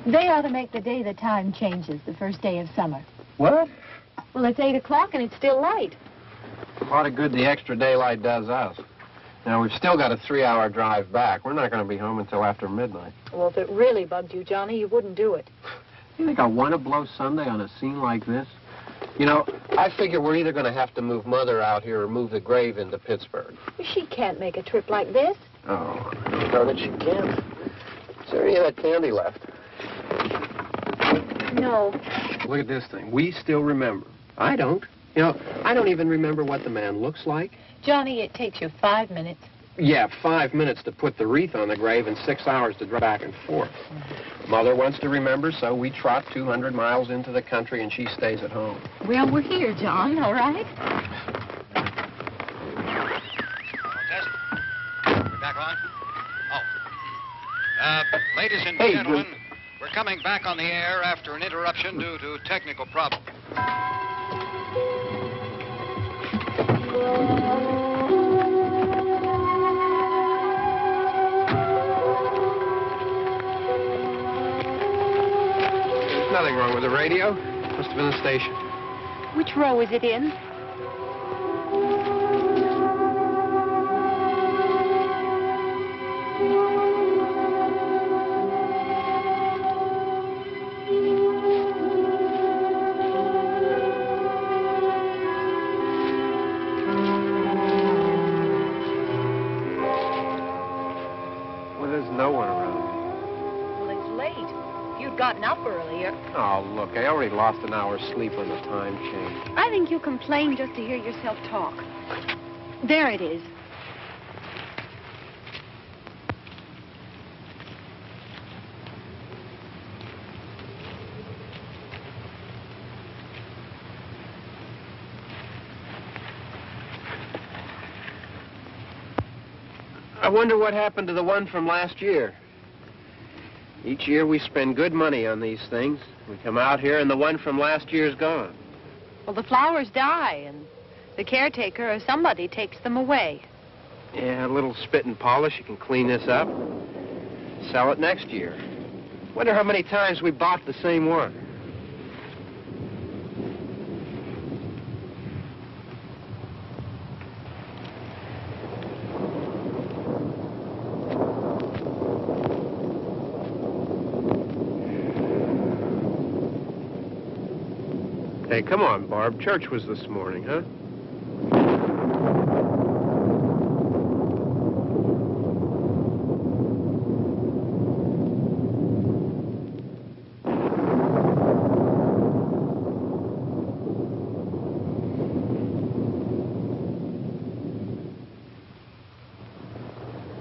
They ought to make the day the time changes, the first day of summer. What? Well, it's 8 o'clock and it's still light. A lot of good the extra daylight does us. Now, we've still got a 3-hour drive back. We're not going to be home until after midnight. Well, if it really bugged you, Johnny, you wouldn't do it. You think I want to blow Sunday on a scene like this? You know, I figure we're either going to have to move Mother out here or move the grave into Pittsburgh. She can't make a trip like this. Oh, I don't know that she can. Is there any of that candy left? No. Look at this thing. We still remember. I don't. You know, I don't even remember what the man looks like. Johnny, it takes you 5 minutes. Yeah, 5 minutes to put the wreath on the grave and 6 hours to drive back and forth. Mother wants to remember, so we trot 200 miles into the country and she stays at home. Well, we're here, John, all right? Test. We're back on? Oh. Ladies and gentlemen, we're coming back on the air after an interruption due to technical problems. There's nothing wrong with the radio. Must have been the station. Which row is it in? Oh, look, I already lost an hour's sleep on the time change. I think you complain just to hear yourself talk. There it is. I wonder what happened to the one from last year. Each year we spend good money on these things. We come out here and the one from last year's gone. Well, the flowers die and the caretaker or somebody takes them away. Yeah, a little spit and polish. You can clean this up. Sell it next year. Wonder how many times we bought the same one. Hey, come on, Barb. Church was this morning, huh?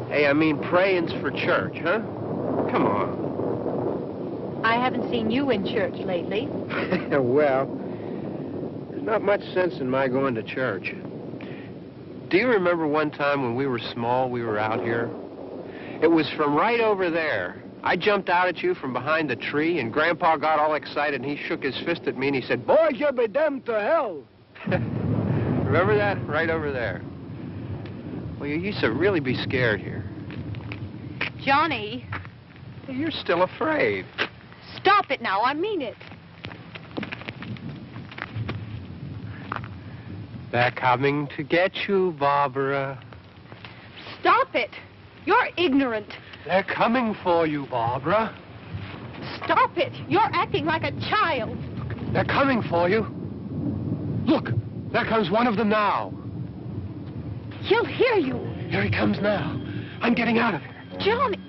Hey, I mean, praying's for church, huh? Come on. I haven't seen you in church lately. Well, not much sense in my going to church. Do you remember one time when we were small, we were out here? It was from right over there. I jumped out at you from behind the tree, and Grandpa got all excited, and he shook his fist at me, and he said, "Boys, you'll be damned to hell." Remember that? Right over there. Well, you used to really be scared here. Johnny. You're still afraid. Stop it now. I mean it. They're coming to get you, Barbara. Stop it. You're ignorant. They're coming for you, Barbara. Stop it. You're acting like a child. They're coming for you. Look, there comes one of them now. He'll hear you. Here he comes now. I'm getting out of here. Johnny.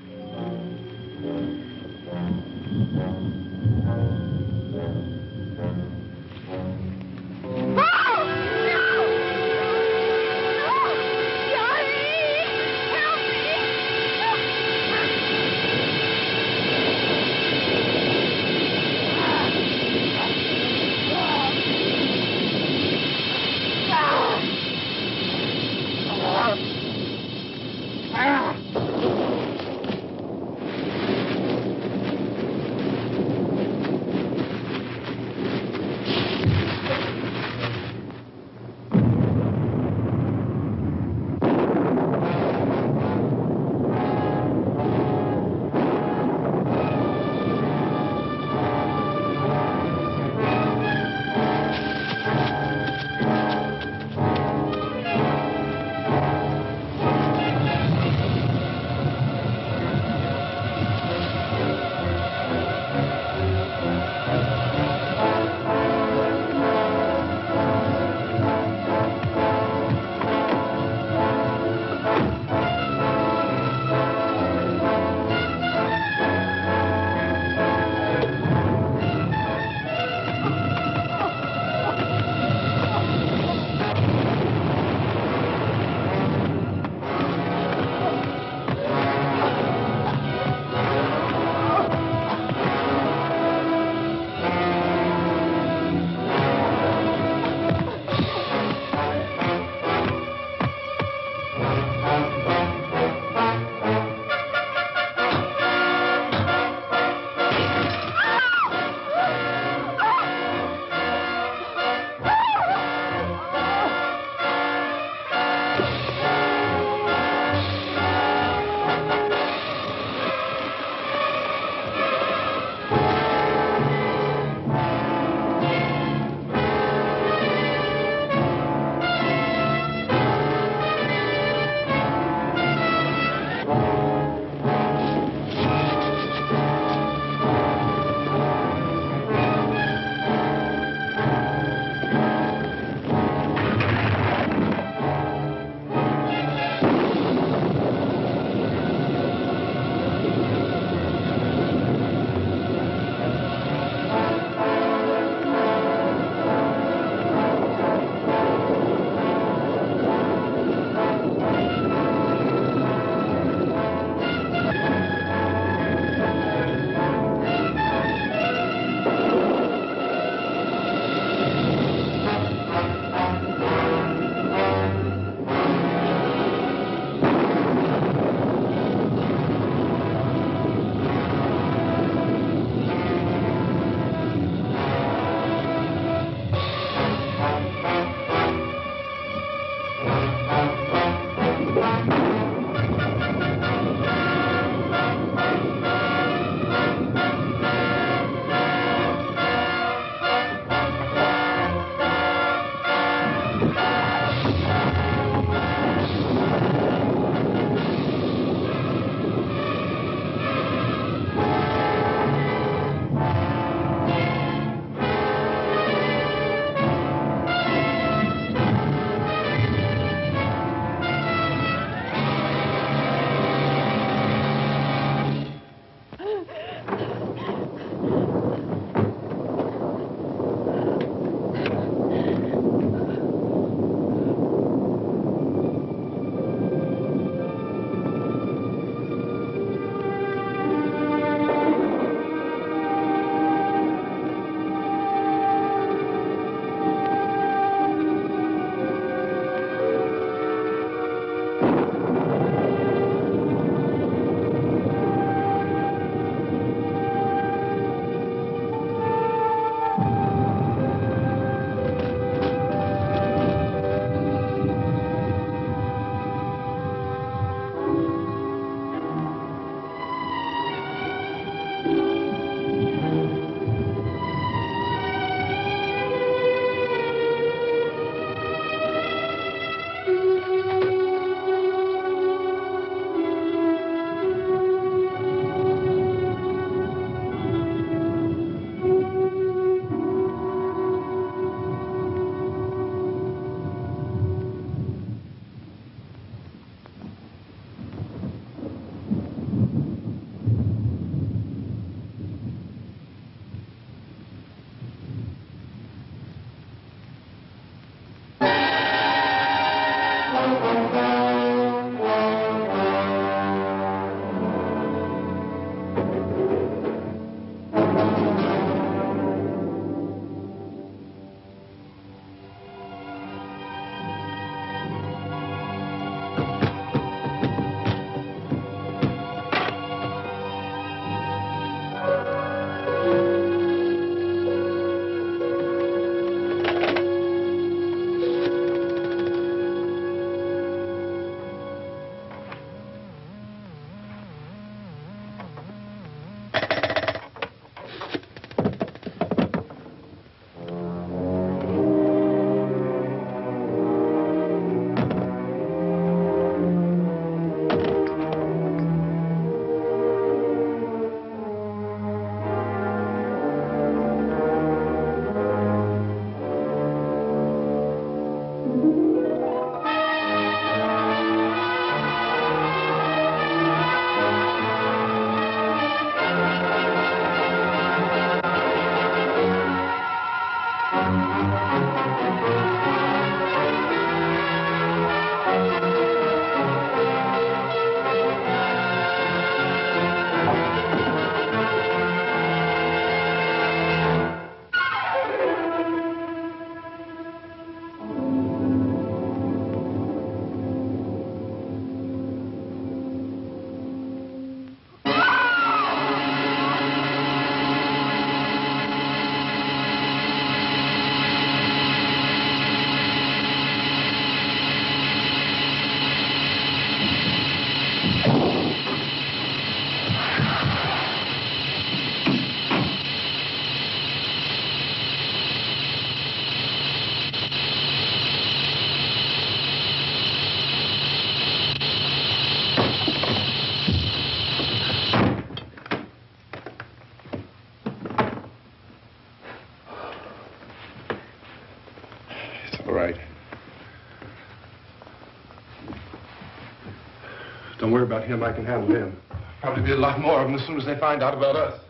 about him, I can handle him. Probably be a lot more of them as soon as they find out about us.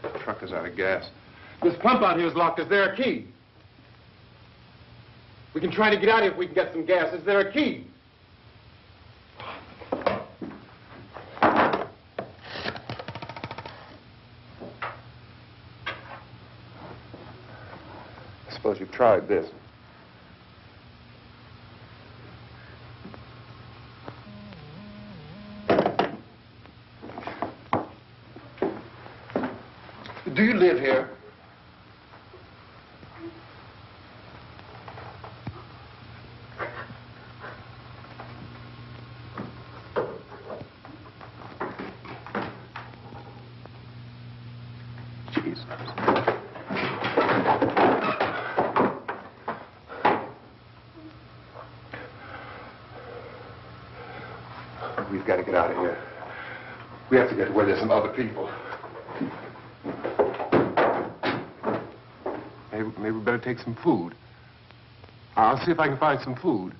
The truck is out of gas. This pump out here is locked. Is there a key? We can try to get out here if we can get some gas. Is there a key? I suppose you've tried this. Do you live here? Jesus. We've got to get out of here. We have to get to where there's some other people. Maybe we better take some food. I'll see if I can find some food.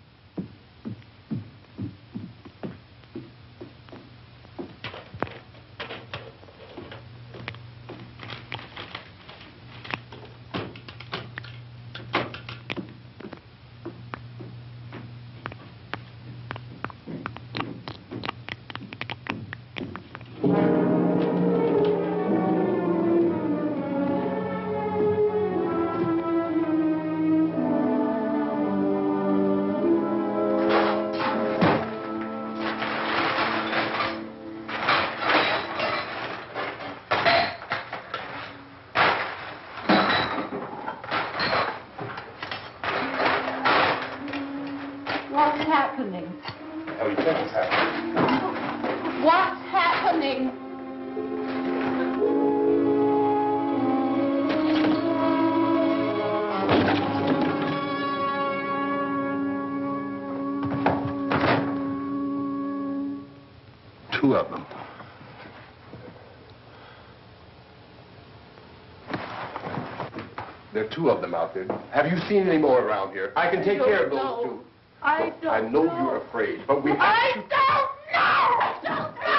Two of them. There are two of them out there. Have you seen any more around here? I can take care of those two. I don't know. I know you're afraid, but we have to... I don't know!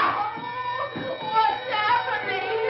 What's happening?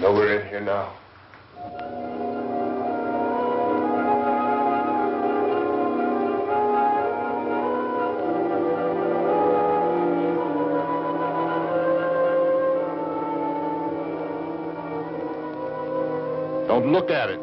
We're in here now. Don't look at it.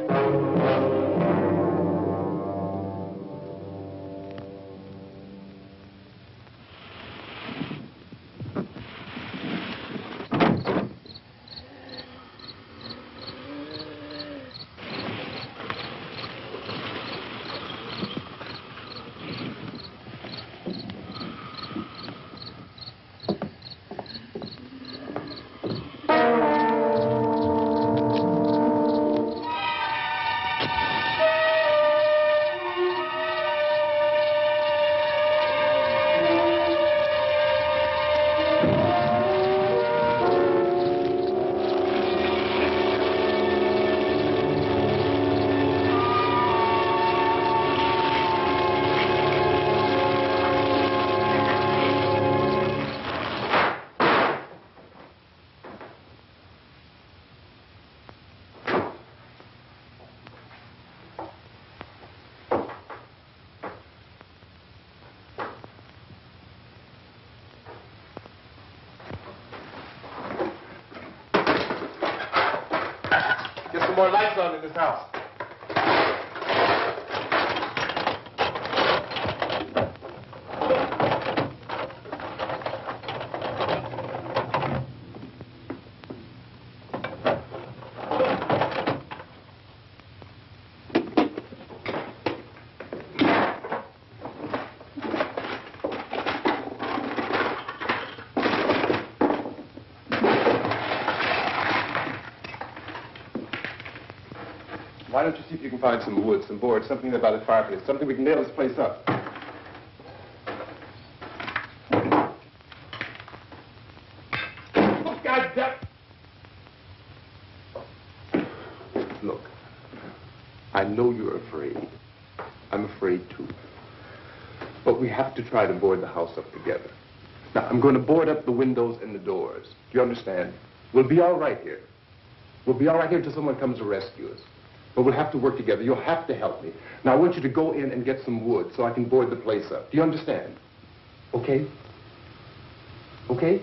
Get some more lights on in this house. Why don't you see if you can find some wood, some board, something about the fireplace, something we can nail this place up. Oh, God damn. Look, I know you're afraid. I'm afraid too. But we have to try to board the house up together. Now, I'm going to board up the windows and the doors. Do you understand? We'll be all right here. We'll be all right here until someone comes to rescue us. But we'll have to work together. You'll have to help me. Now, I want you to go in and get some wood so I can board the place up. Do you understand? Okay? Okay?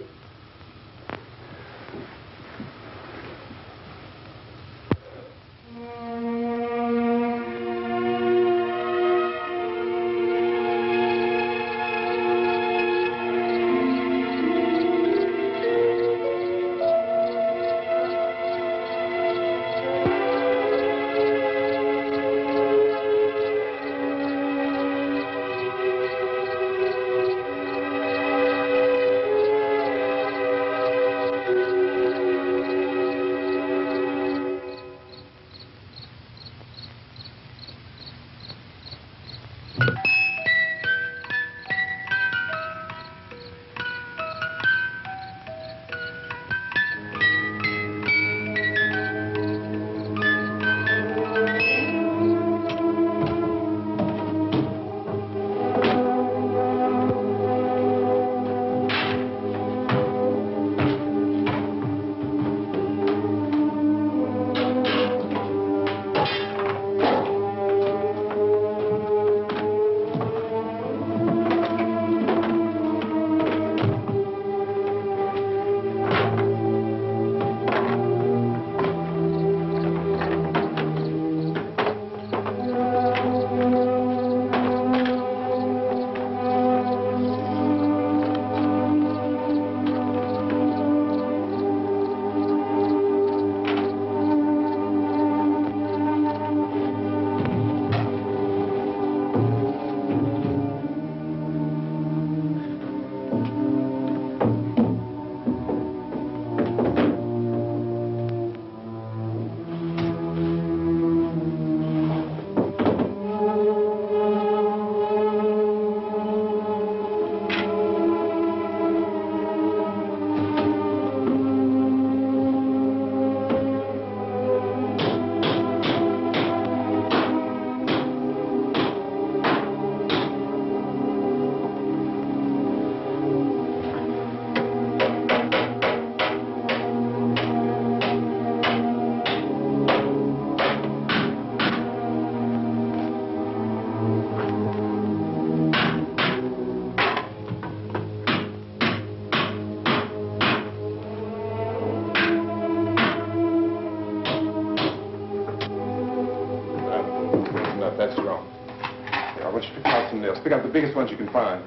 I want you to count some nails. Pick out the biggest ones you can find.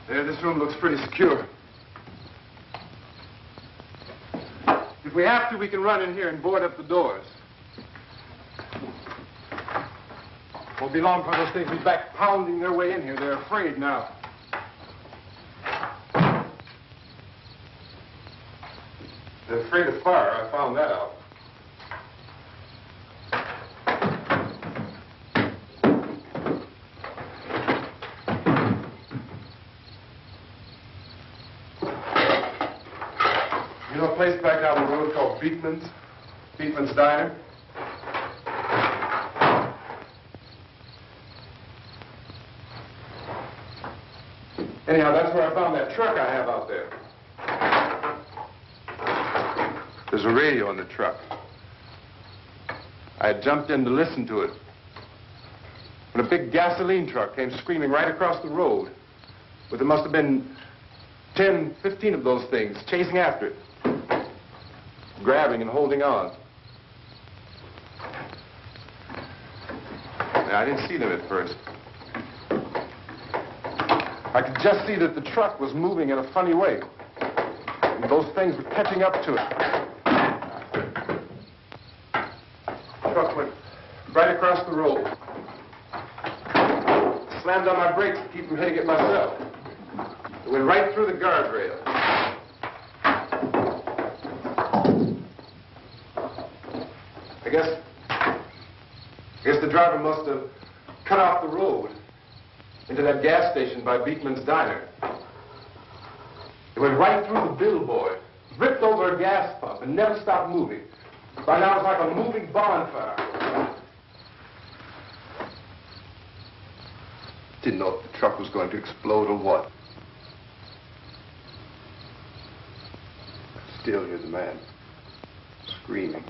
There, this room looks pretty secure. If we have to, we can run in here and board up the doors. Won't be long before those things be back pounding their way in here. They're afraid now. They're afraid of fire. I found that out. You know a place back down the road called Beekman's Diner? Anyhow, that's where I found that truck I have out there. There's a radio in the truck. I had jumped in to listen to it when a big gasoline truck came screaming right across the road. But there must have been 10, 15 of those things chasing after it, grabbing and holding on. And I didn't see them at first. I could just see that the truck was moving in a funny way. And those things were catching up to it. The truck went right across the road. Slammed on my brakes to keep from hitting it myself. It went right through the guardrail. I guess the driver must have cut off the road into that gas station by Beekman's Diner. It went right through the billboard, ripped over a gas pump, and never stopped moving. By now, it's like a moving bonfire. Didn't know if the truck was going to explode or what. Still hear the man screaming.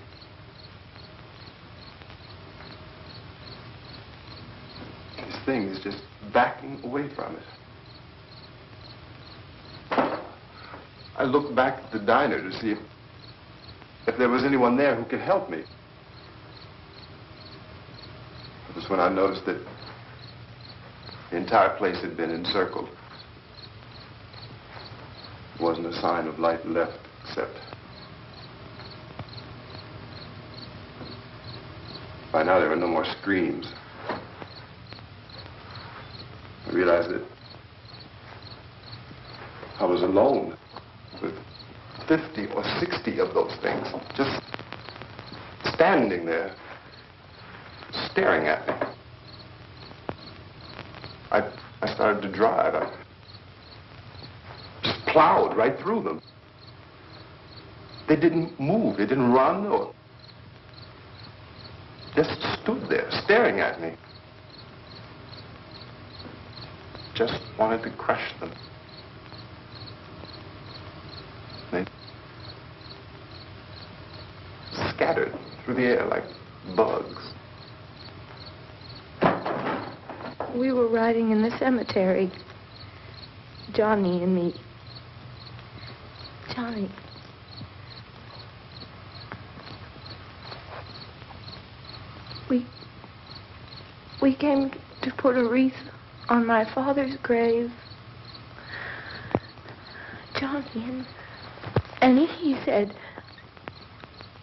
This thing is just backing away from it. I looked back at the diner to see if there was anyone there who could help me. It was when I noticed that the entire place had been encircled. There wasn't a sign of light left, except by now there were no more screams. I realized that I was alone with 50 or 60 of those things, just standing there, staring at me. I started to drive. I just plowed right through them. They didn't move. They didn't run or just stood there, staring at me. Just wanted to crush them. They scattered through the air like bugs. We were riding in the cemetery, Johnny and me. Johnny. We came to put a wreath on my father's grave. Johnny, and he said,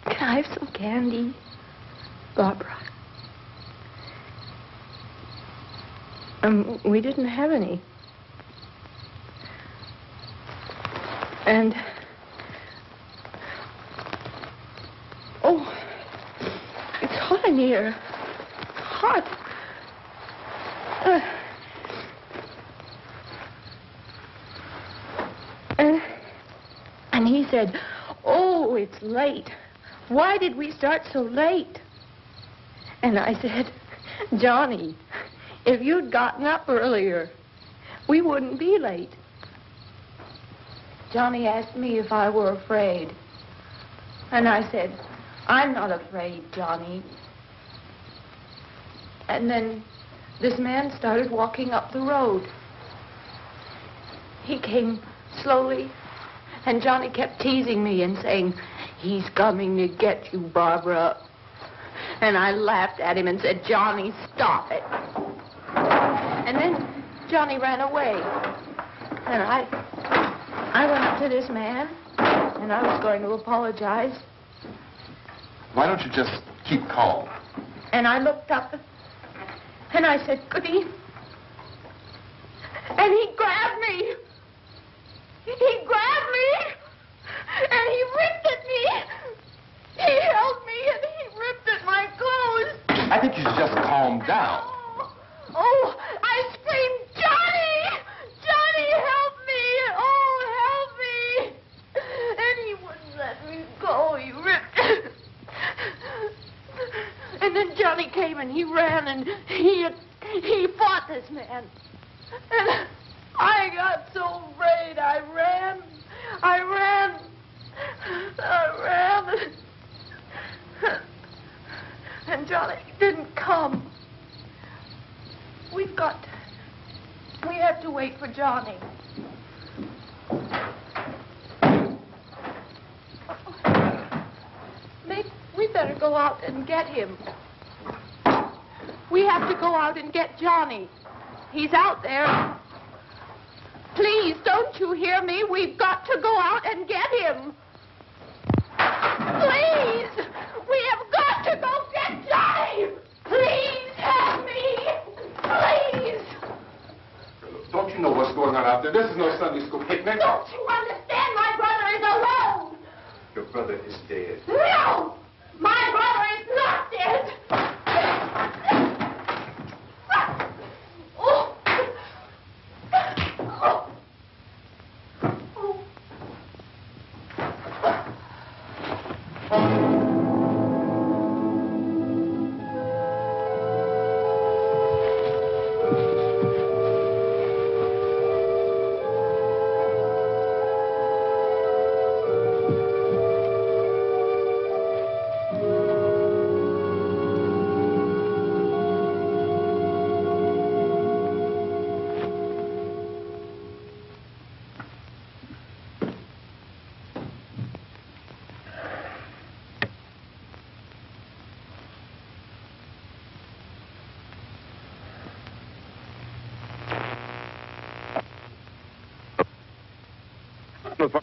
"Can I have some candy, Barbra?" We didn't have any. And, oh, it's hot in here. Hot. And he said, "Oh, it's late. Why did we start so late?" And I said, "Johnny, if you'd gotten up earlier, we wouldn't be late." Johnny asked me if I were afraid. And I said, "I'm not afraid, Johnny." And then this man started walking up the road. He came slowly, and Johnny kept teasing me and saying, "He's coming to get you, Barbara." And I laughed at him and said, "Johnny, stop it." And then Johnny ran away. And I went up to this man, and I was going to apologize. Why don't you just keep calm? And I looked up, and I said, "Goody." And he grabbed me. He grabbed me, and he ripped at me. He held me, and he ripped at my clothes. I think you should just calm down. Oh, I screamed, "Johnny! Johnny, help me! Oh, help me!" And he wouldn't let me go. He ripped. And then Johnny came and he ran and he fought this man. And I got so afraid. I ran. And Johnny didn't come. We have to wait for Johnny. Maybe we better go out and get him. We have to go out and get Johnny. He's out there. Please, don't you hear me? We've got to go out and get him. Please! We have got to go get Johnny! Please help me! Please! Don't you know what's going on out there? This is no Sunday school picnic. Don't you understand? My brother is alone! Your brother is dead. No! My brother is not dead!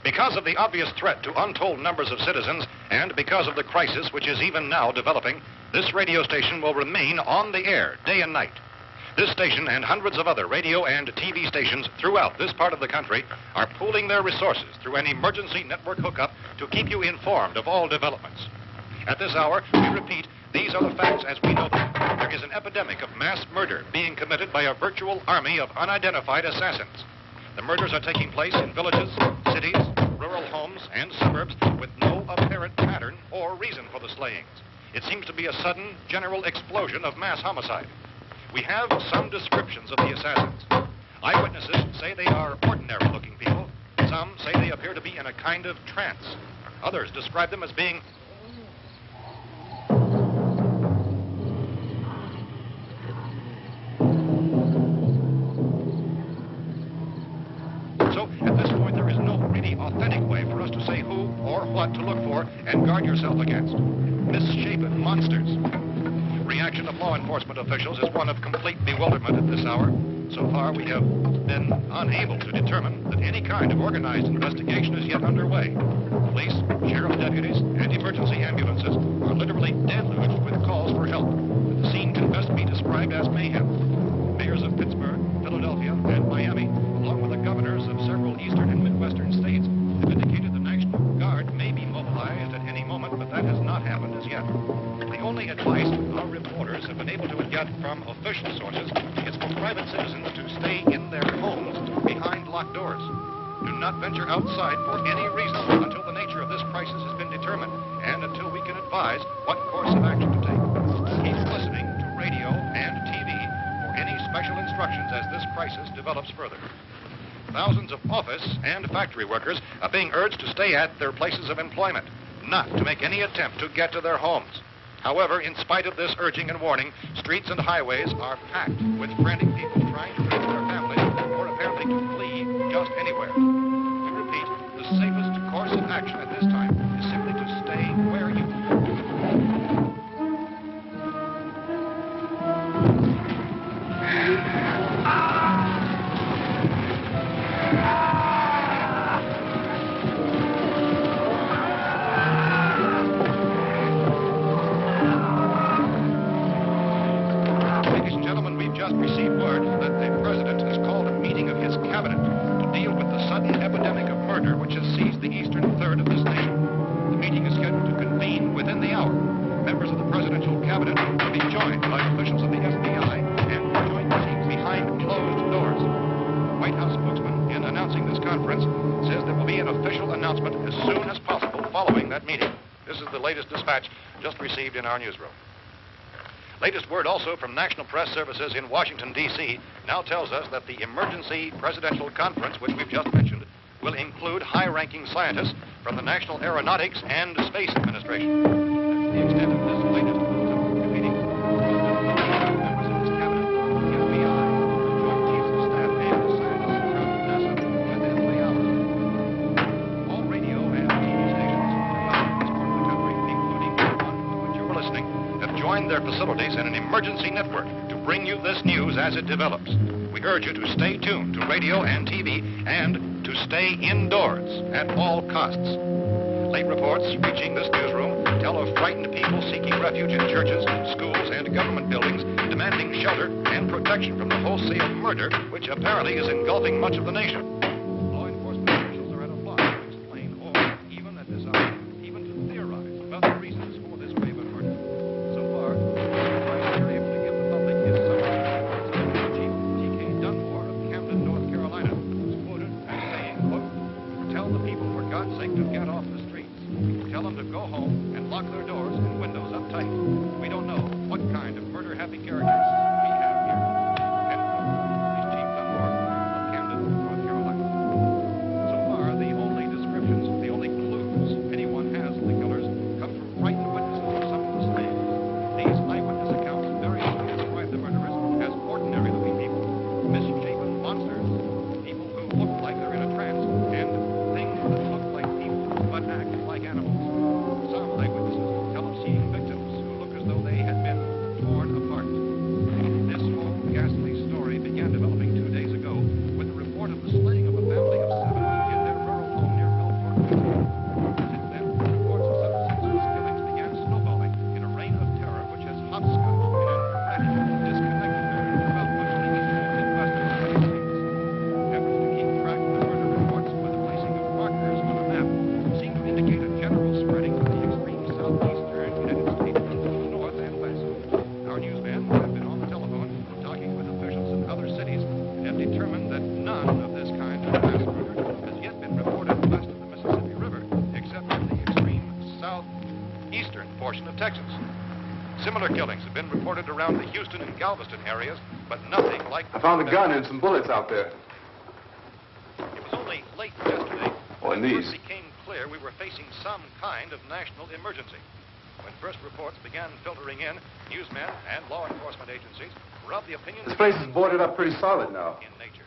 Because of the obvious threat to untold numbers of citizens, and because of the crisis which is even now developing, this radio station will remain on the air day and night. This station and hundreds of other radio and TV stations throughout this part of the country are pooling their resources through an emergency network hookup to keep you informed of all developments. At this hour, we repeat, these are the facts as we know them. There is an epidemic of mass murder being committed by a virtual army of unidentified assassins. The murders are taking place in villages, cities, rural homes, and suburbs with no apparent pattern or reason for the slayings. It seems to be a sudden, general explosion of mass homicide. We have some descriptions of the assassins. Eyewitnesses say they are ordinary-looking people. Some say they appear to be in a kind of trance. Others describe them as being at this point, there is no really authentic way for us to say who or what to look for and guard yourself against. Misshapen monsters. Reaction of law enforcement officials is one of complete bewilderment at this hour. So far, we have been unable to determine that any kind of organized investigation is yet underway. Police, sheriff deputies, and emergency ambulances are literally deluged with calls for help. The scene can best be described as mayhem. Mayors of Pittsburgh, Philadelphia, and Miami, along with the governors of several eastern and midwestern states, have indicated the National Guard may be mobilized at any moment, but that has not happened as yet. The only advice our reporters have been able to get from official sources is for private citizens to stay in their homes behind locked doors. Do not venture outside for any reason until the nature of this crisis has been determined and until we can advise what course of action to take. Keep listening to radio and TV for any special instructions as this crisis develops further. Thousands of office and factory workers are being urged to stay at their places of employment, not to make any attempt to get to their homes. However, in spite of this urging and warning, streets and highways are packed with frantic people trying to reach their families or apparently to flee just anywhere. We repeat, the the safest course of action at this time is simply to stay where you just received word that the president has called a meeting of his cabinet to deal with the sudden epidemic of murder which has seized the eastern third of this nation. The meeting is scheduled to convene within the hour. Members of the presidential cabinet will be joined by officials of the FBI and joint meetings behind closed doors. The White House spokesman, in announcing this conference, says there will be an official announcement as soon as possible following that meeting. This is the latest dispatch just received in our newsroom. Latest word also from National Press Services in Washington, D.C. now tells us that the emergency presidential conference, which we've just mentioned, will include high-ranking scientists from the National Aeronautics and Space Administration. That's the extent of this latest meeting. Members of this cabinet, the FBI, joint chiefs of staff, and scientists from NASA within the hour. All radio and TV stations throughout this part of the country, including the one to which you were listening, have joined their facilities in an emergency network to bring you this news as it develops. We urge you to stay tuned to radio and TV and to stay indoors at all costs. Late reports reaching this newsroom tell of frightened people seeking refuge in churches, schools, and government buildings, demanding shelter and protection from the wholesale murder which apparently is engulfing much of the nation. Law enforcement officials are at a loss to explain or, even at this hour, even to theorize about the reasons for this wave of murder. So far, the advice they're able to give the public is summary. Chief T.K. Dunmore of Camden, North Carolina, was quoted as saying, quote, "Tell the people, for God's sake, to get off the streets. Tell them to go home and lock their doors and windows up tight. We don't know what kind of murder-happy characters we have here." End quote. This Chief Dunmore of Camden, North Carolina. So far, the only descriptions, the only clues anyone has of the killers come from frightened witnesses of some of the slaves. These eyewitness accounts variously describe the murderers as ordinary-looking people, misshapen monsters, people who look like they're in a trance, and things that look like people but act like animals. Some eyewitnesses tell of seeing victims who look as though they had been torn apart. This whole ghastly story began developing 2 days ago with the report of the slaying of a family of 7 in their rural home near Belfort. Since then, reports of such senseless killings began snowballing in a reign of terror which has hopscotched in an erratic, disconnected manner throughout much of the eastern and western United States. Efforts to keep track of the murder reports with the placing of markers on a map seem to indicate a general spreading of the extreme southeastern United States into the north and west. Our newsmen have been on the telephone talking with officials in other cities and have determined that none of this kind of mass murder has yet been reported west of the Mississippi River, except in the extreme southeastern portion of Texas. Similar killings have been reported around the Houston and Galveston areas, but nothing like... I found a gun and some bullets out there. It was only late yesterday Oh, and when it these. first became clear we were facing some kind of national emergency. When first reports began filtering in, newsmen and law enforcement agencies were of the opinion... This place is boarded up pretty solid now. ...in nature.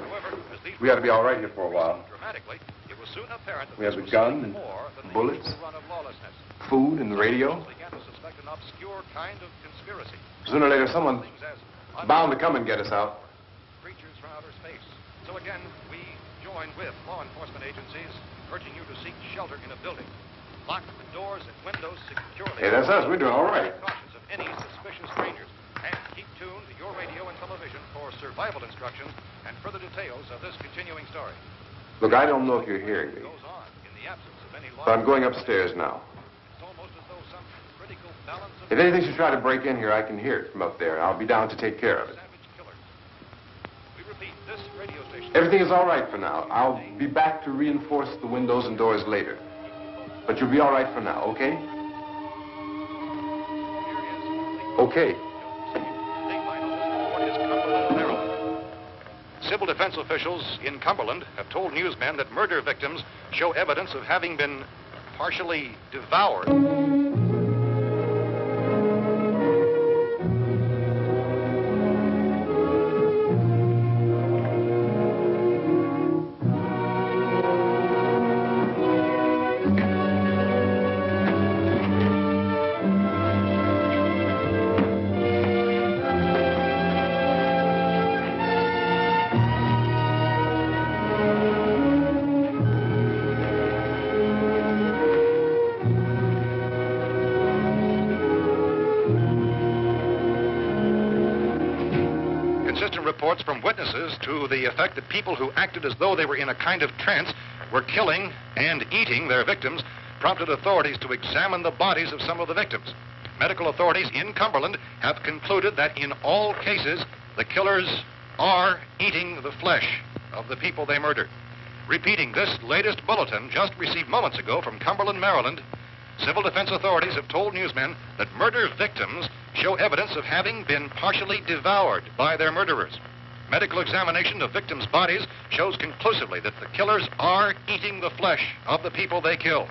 However, as these... We ought to be all right here for a while. ...dramatically, it was soon apparent that We have this the was gun something and more than the bullets. usual run of lawlessness. Food and the radio. Officials began to suspect an obscure kind of conspiracy. Sooner or later, someone Things as bound to come and get us out. creatures from outer space. So again, we join with law enforcement agencies, urging you to seek shelter in a building. Lock the doors and windows securely. Hey, that's us. We're doing all right. Be cautious of any suspicious strangers. And keep tuned to your radio and television for survival instructions and further details of this continuing story. Look, I don't know if you're hearing me, It goes on in the absence of any law. but I'm going upstairs now. It's almost as though some critical balance of If anything should try to break in here, I can hear it from up there. I'll be down to take care of it. savage killers. We repeat, this radio station... Everything is all right for now. I'll be back to reinforce the windows and doors later. But you'll be all right for now, okay? Okay. Civil defense officials in Cumberland have told newsmen that murder victims show evidence of having been partially devoured. reports from witnesses to the effect that people who acted as though they were in a kind of trance were killing and eating their victims prompted authorities to examine the bodies of some of the victims. Medical authorities in Cumberland have concluded that in all cases, the killers are eating the flesh of the people they murdered. Repeating this latest bulletin just received moments ago from Cumberland, Maryland, civil defense authorities have told newsmen that murder victims show evidence of having been partially devoured by their murderers. Medical examination of victims' bodies shows conclusively that the killers are eating the flesh of the people they kill.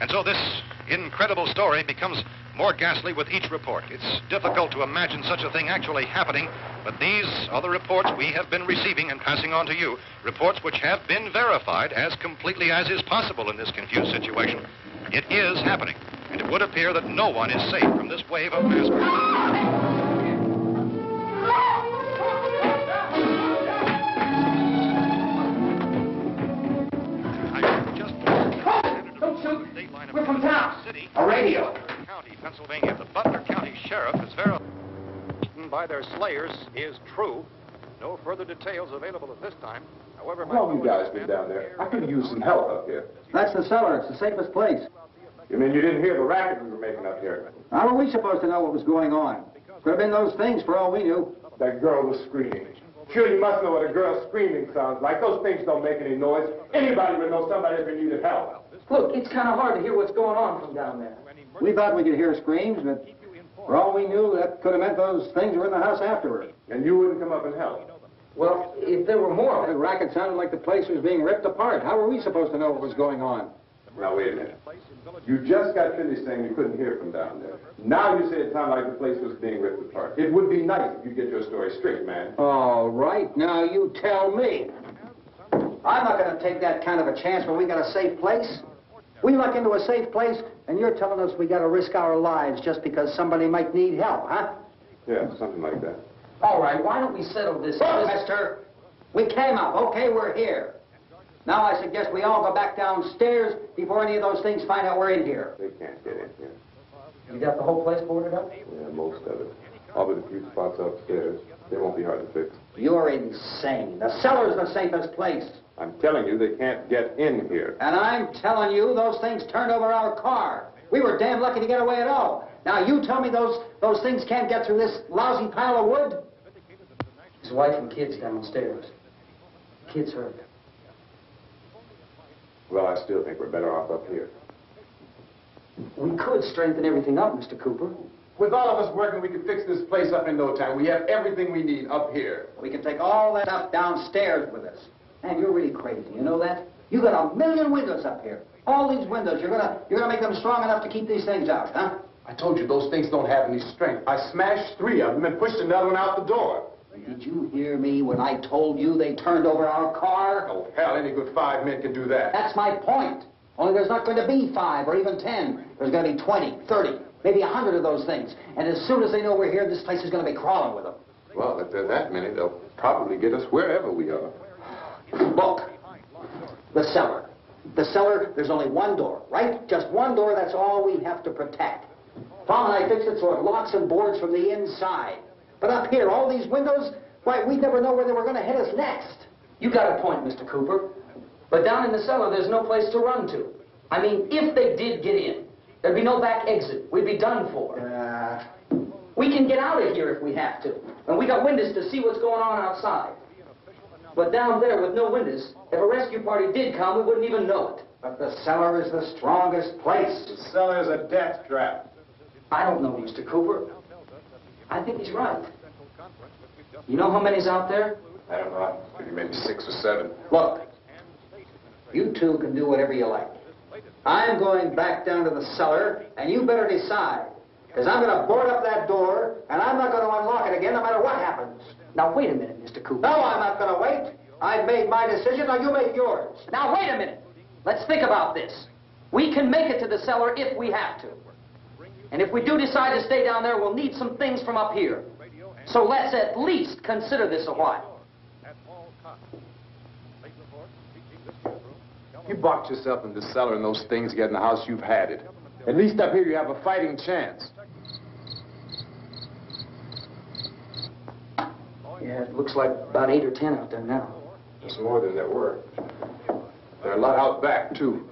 And so this incredible story becomes more ghastly with each report. It's difficult to imagine such a thing actually happening, but these are the reports we have been receiving and passing on to you, reports which have been verified as completely as is possible in this confused situation. It is happening, and it would appear that no one is safe from this wave of mass murder. We're from town. A radio. County, Pennsylvania. The Butler County Sheriff is verified by their slayers is true. No further details available at this time. However, How long you guys been down there? I could use some help up here. That's the cellar. It's the safest place. You mean you didn't hear the racket we were making up here? How were we supposed to know what was going on? Could have been those things for all we knew. That girl was screaming. Sure, you must know what a girl screaming sounds like. Those things don't make any noise. Anybody would know somebody ever needed help. Look, it's kind of hard to hear what's going on from down there. We thought we could hear screams, but for all we knew, that could have meant those things were in the house afterward. And you wouldn't come up and help? Well, if there were more, the racket sounded like the place was being ripped apart. How were we supposed to know what was going on? Now, wait a minute. You just got finished saying you couldn't hear from down there. Now you say it sounded like the place was being ripped apart. It would be nice if you get your story straight, man. All right, now you tell me. I'm not going to take that kind of a chance when we got a safe place. We luck into a safe place, and you're telling us we got to risk our lives just because somebody might need help, huh? Yeah, something like that. All right, why don't we settle this? Look, mister, we came up. Okay, we're here. Now I suggest we all go back downstairs before any of those things find out we're in here. They can't get in here. You got the whole place boarded up? Yeah, most of it. All but a few spots upstairs. They won't be hard to fix. You're insane. The cellar's the safest place. I'm telling you, they can't get in here. And I'm telling you, those things turned over our car. We were damn lucky to get away at all. Now, you tell me those things can't get through this lousy pile of wood? His wife and kids downstairs. Kids hurt. Well, I still think we're better off up here. We could strengthen everything up, Mr. Cooper. With all of us working, we could fix this place up in no time. We have everything we need up here. We can take all that stuff downstairs with us. Man, you're really crazy. You know that? You got 1,000,000 windows up here. All these windows, you're gonna make them strong enough to keep these things out, huh? I told you those things don't have any strength. I smashed 3 of them and pushed another one out the door. Did you hear me when I told you they turned over our car? Oh, hell, any good 5 men can do that. That's my point. Only there's not going to be 5 or even 10. There's going to be 20, 30, maybe 100 of those things. And as soon as they know we're here, this place is going to be crawling with them. Well, if there are that many, they'll probably get us wherever we are. Look, the cellar. The cellar, there's only one door, right? Just one door, that's all we have to protect. Tom and I fixed it so it locks and boards from the inside. But up here, all these windows, why, we'd never know where they were going to hit us next. You got a point, Mr. Cooper. But down in the cellar, there's no place to run to. I mean, if they did get in, there'd be no back exit. We'd be done for. We can get out of here if we have to. And we got windows to see what's going on outside. But down there with no windows, if a rescue party did come, we wouldn't even know it. But the cellar is the strongest place. The cellar is a death trap. I don't know, Mr. Cooper. I think he's right. You know how many's out there? I don't know. Maybe 6 or 7. Look, you two can do whatever you like. I'm going back down to the cellar, and you better decide. Because I'm going to board up that door, and I'm not going to unlock it again no matter what happens. Now, wait a minute, Mr. Cooper. No, I'm not going to wait. I've made my decision, now you make yours. Now, wait a minute. Let's think about this. We can make it to the cellar if we have to. And if we do decide to stay down there, we'll need some things from up here. So let's at least consider this a while. You boxed yourself in the cellar and those things get in the house, you've had it. At least up here you have a fighting chance. Yeah, it looks like about 8 or 10 out there now. There's more than there were. There are a lot out back, too.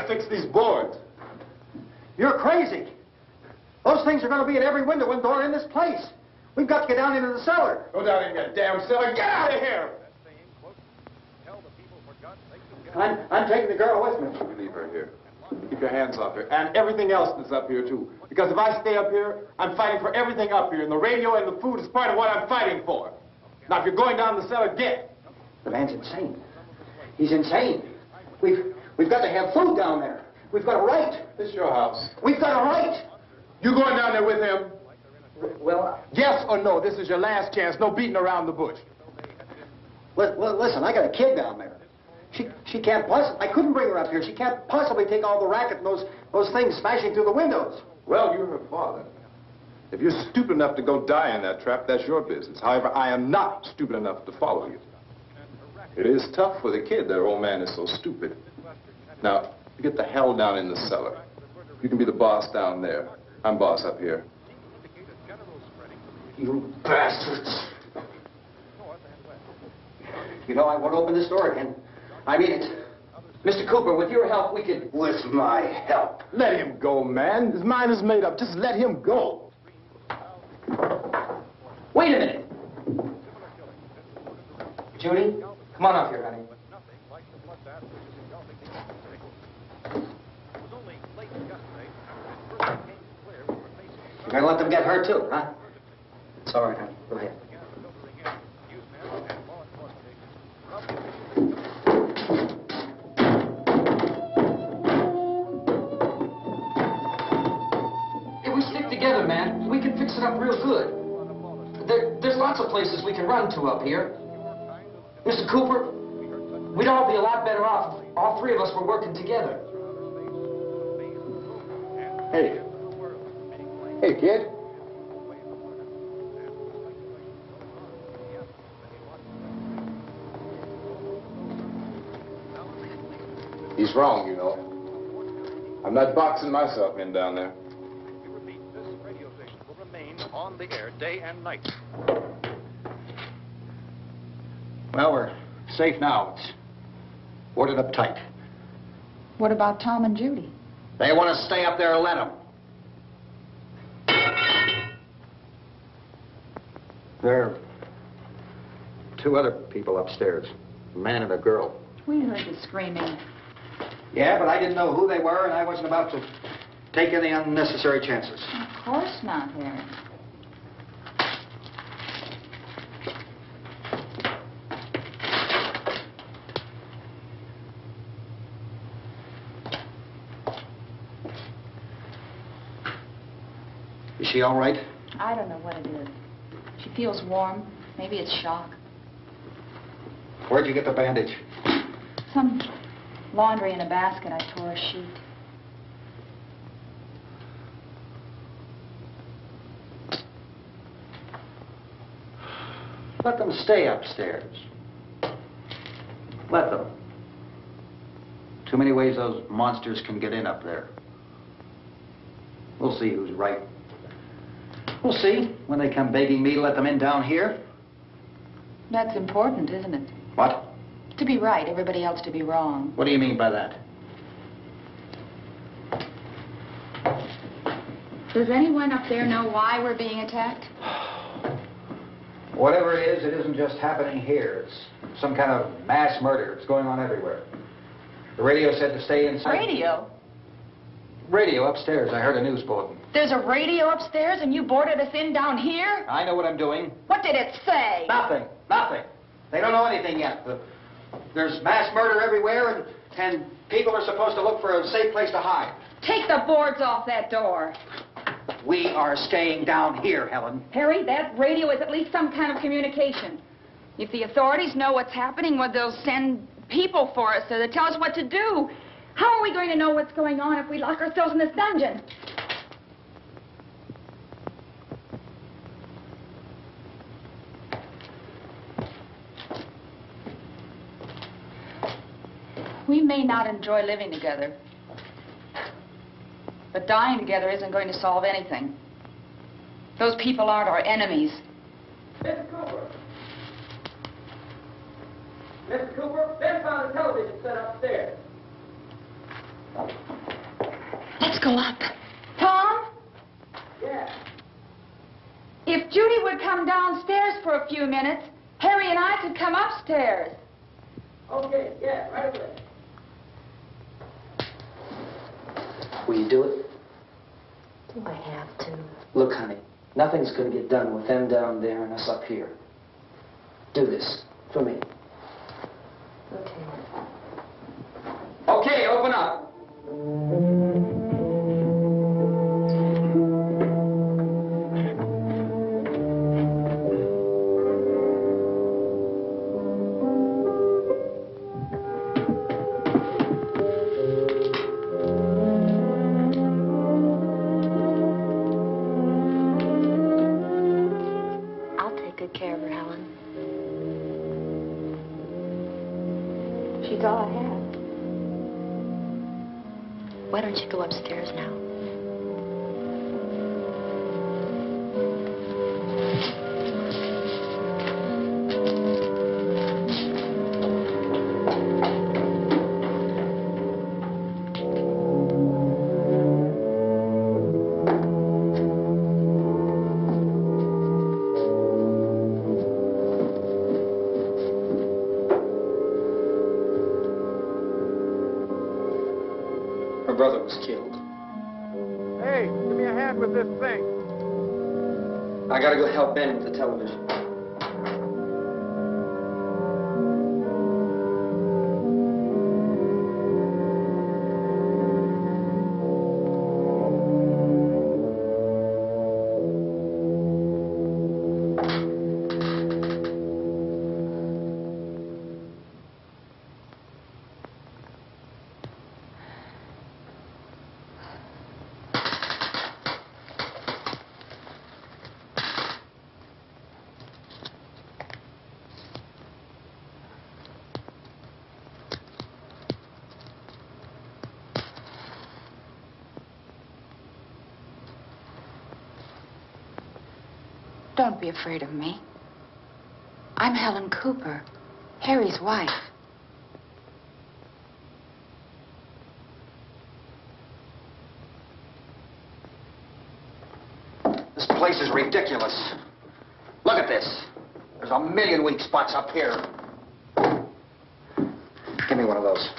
Fix these boards. You're crazy. Those things are going to be at every window and door in this place. We've got to get down into the cellar. Go down in that damn cellar. Get out of here! I'm taking the girl with me. You leave her here. Keep your hands off her. And everything else that's up here, too. Because if I stay up here, I'm fighting for everything up here. And the radio and the food is part of what I'm fighting for. Now, if you're going down the cellar, get. The man's insane. He's insane. We've got to have food down there. We've got a right. This is your house. We've got a right. You going down there with him? Well, yes or no? This is your last chance. No beating around the bush. Listen, I got a kid down there. She can't possibly... I couldn't bring her up here. She can't possibly take all the racket and those things smashing through the windows. Well, you're her father. If you're stupid enough to go die in that trap, that's your business. However, I am not stupid enough to follow you. It is tough for the kid. Their old man is so stupid. Now, you get the hell down in the cellar. You can be the boss down there. I'm boss up here. You bastards. You know, I won't open this door again. I mean it. Mr. Cooper, with your help, we could... With my help? Let him go, man. His mind is made up. Just let him go. Wait a minute. Judy, come on up here, honey. You're going to let them get hurt, too, huh? It's all right, honey. Go ahead. If we stick together, man, we can fix it up real good. There's lots of places we can run to up here. Mr. Cooper, we'd all be a lot better off if all three of us were working together. Hey. Hey, kid. He's wrong, you know. I'm not boxing myself in down there. We repeat, this radio station will remain on the air day and night. Well, we're safe now. It's boarded up tight. What about Tom and Judy? They want to stay up there and let them. There are two other people upstairs, a man and a girl. We heard the screaming. Yeah, but I didn't know who they were, and I wasn't about to take any unnecessary chances. Of course not, Harry. Is she all right? I don't know what it is. She feels warm. Maybe it's shock. Where'd you get the bandage? Some laundry in a basket. I tore a sheet. Let them stay upstairs. Let them. Too many ways those monsters can get in up there. We'll see who's right. We'll see when they come begging me to let them in down here. That's important, isn't it? What? To be right, everybody else to be wrong. What do you mean by that? Does anyone up there know why we're being attacked? Whatever it is, it isn't just happening here. It's some kind of mass murder. It's going on everywhere. The radio said to stay inside. Radio? Radio upstairs. I heard a news bulletin. There's a radio upstairs and you boarded us in down here? I know what I'm doing. What did it say? Nothing. Nothing. They don't know anything yet. There's mass murder everywhere, and people are supposed to look for a safe place to hide. Take the boards off that door. We are staying down here, Helen. Harry, that radio is at least some kind of communication. If the authorities know what's happening, well, they'll send people for us so they'll tell us what to do. How are we going to know what's going on if we lock ourselves in this dungeon? We may not enjoy living together, but dying together isn't going to solve anything. Those people aren't our enemies. Mr. Cooper! Mr. Cooper, Ben found a television set upstairs. Let's go up. Tom? Yeah. If Judy would come downstairs for a few minutes, Harry and I could come upstairs. Okay, yeah, right away. Will you do it? Do I have to? Look, honey, nothing's going to get done with them down there and us up here. Do this for me. Okay. Okay, open up. I'll take good care of her, Helen. She's all I have. Why don't you go upstairs now? Her brother was killed. Hey, give me a hand with this thing. I gotta go help Ben with the television. Don't be afraid of me. I'm Helen Cooper, Harry's wife. This place is ridiculous. Look at this. There's a million weak spots up here. Give me one of those.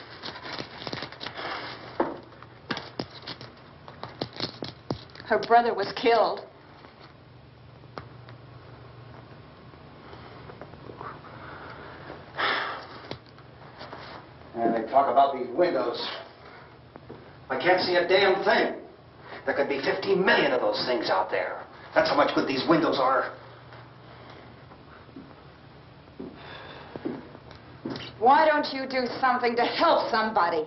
Her brother was killed. And they talk about these windows. I can't see a damn thing. There could be 15 million of those things out there. That's how much good these windows are. Why don't you do something to help somebody?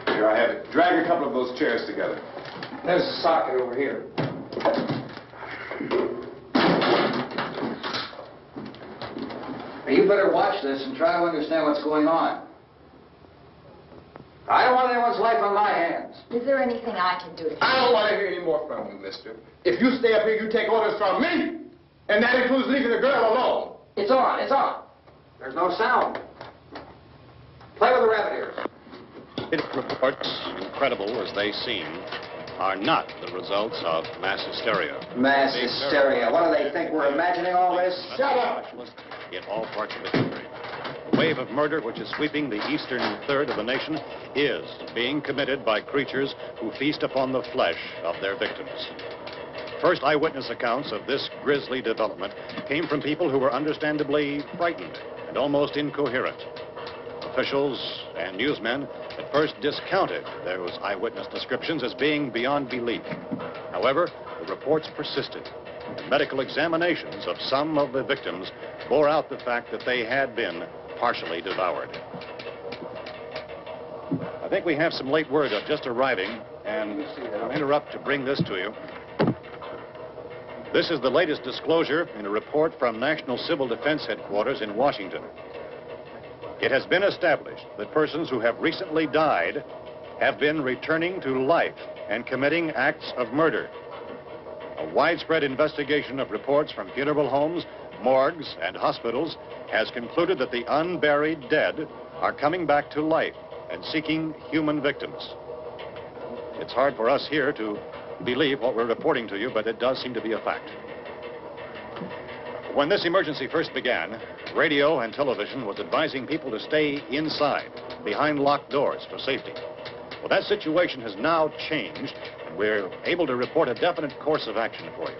Here, I have it. Drag a couple of those chairs together. There's a socket over here. Now, you better watch this and try to understand what's going on. I don't want anyone's life on my hands. Is there anything I can do to help? I don't want to hear any more from you, mister. If you stay up here, you take orders from me. And that includes leaving the girl alone. It's on, it's on. There's no sound. Play with the rabbit ears. Reports, incredible as they seem, are not the results of mass hysteria. Mass hysteria. What do they think? We're imagining all this? Shut up! In all parts of the country. The wave of murder which is sweeping the eastern third of the nation is being committed by creatures who feast upon the flesh of their victims. First eyewitness accounts of this grisly development came from people who were understandably frightened and almost incoherent. Officials and newsmen at first discounted those eyewitness descriptions as being beyond belief. However, the reports persisted. And medical examinations of some of the victims bore out the fact that they had been partially devoured. I think we have some late word just arriving, and I'll interrupt to bring this to you. This is the latest disclosure in a report from National Civil Defense Headquarters in Washington. It has been established that persons who have recently died have been returning to life and committing acts of murder. A widespread investigation of reports from funeral homes, morgues, and hospitals has concluded that the unburied dead are coming back to life and seeking human victims. It's hard for us here to believe what we're reporting to you, but it does seem to be a fact. When this emergency first began, radio and television was advising people to stay inside, behind locked doors for safety. Well, that situation has now changed, and we're able to report a definite course of action for you.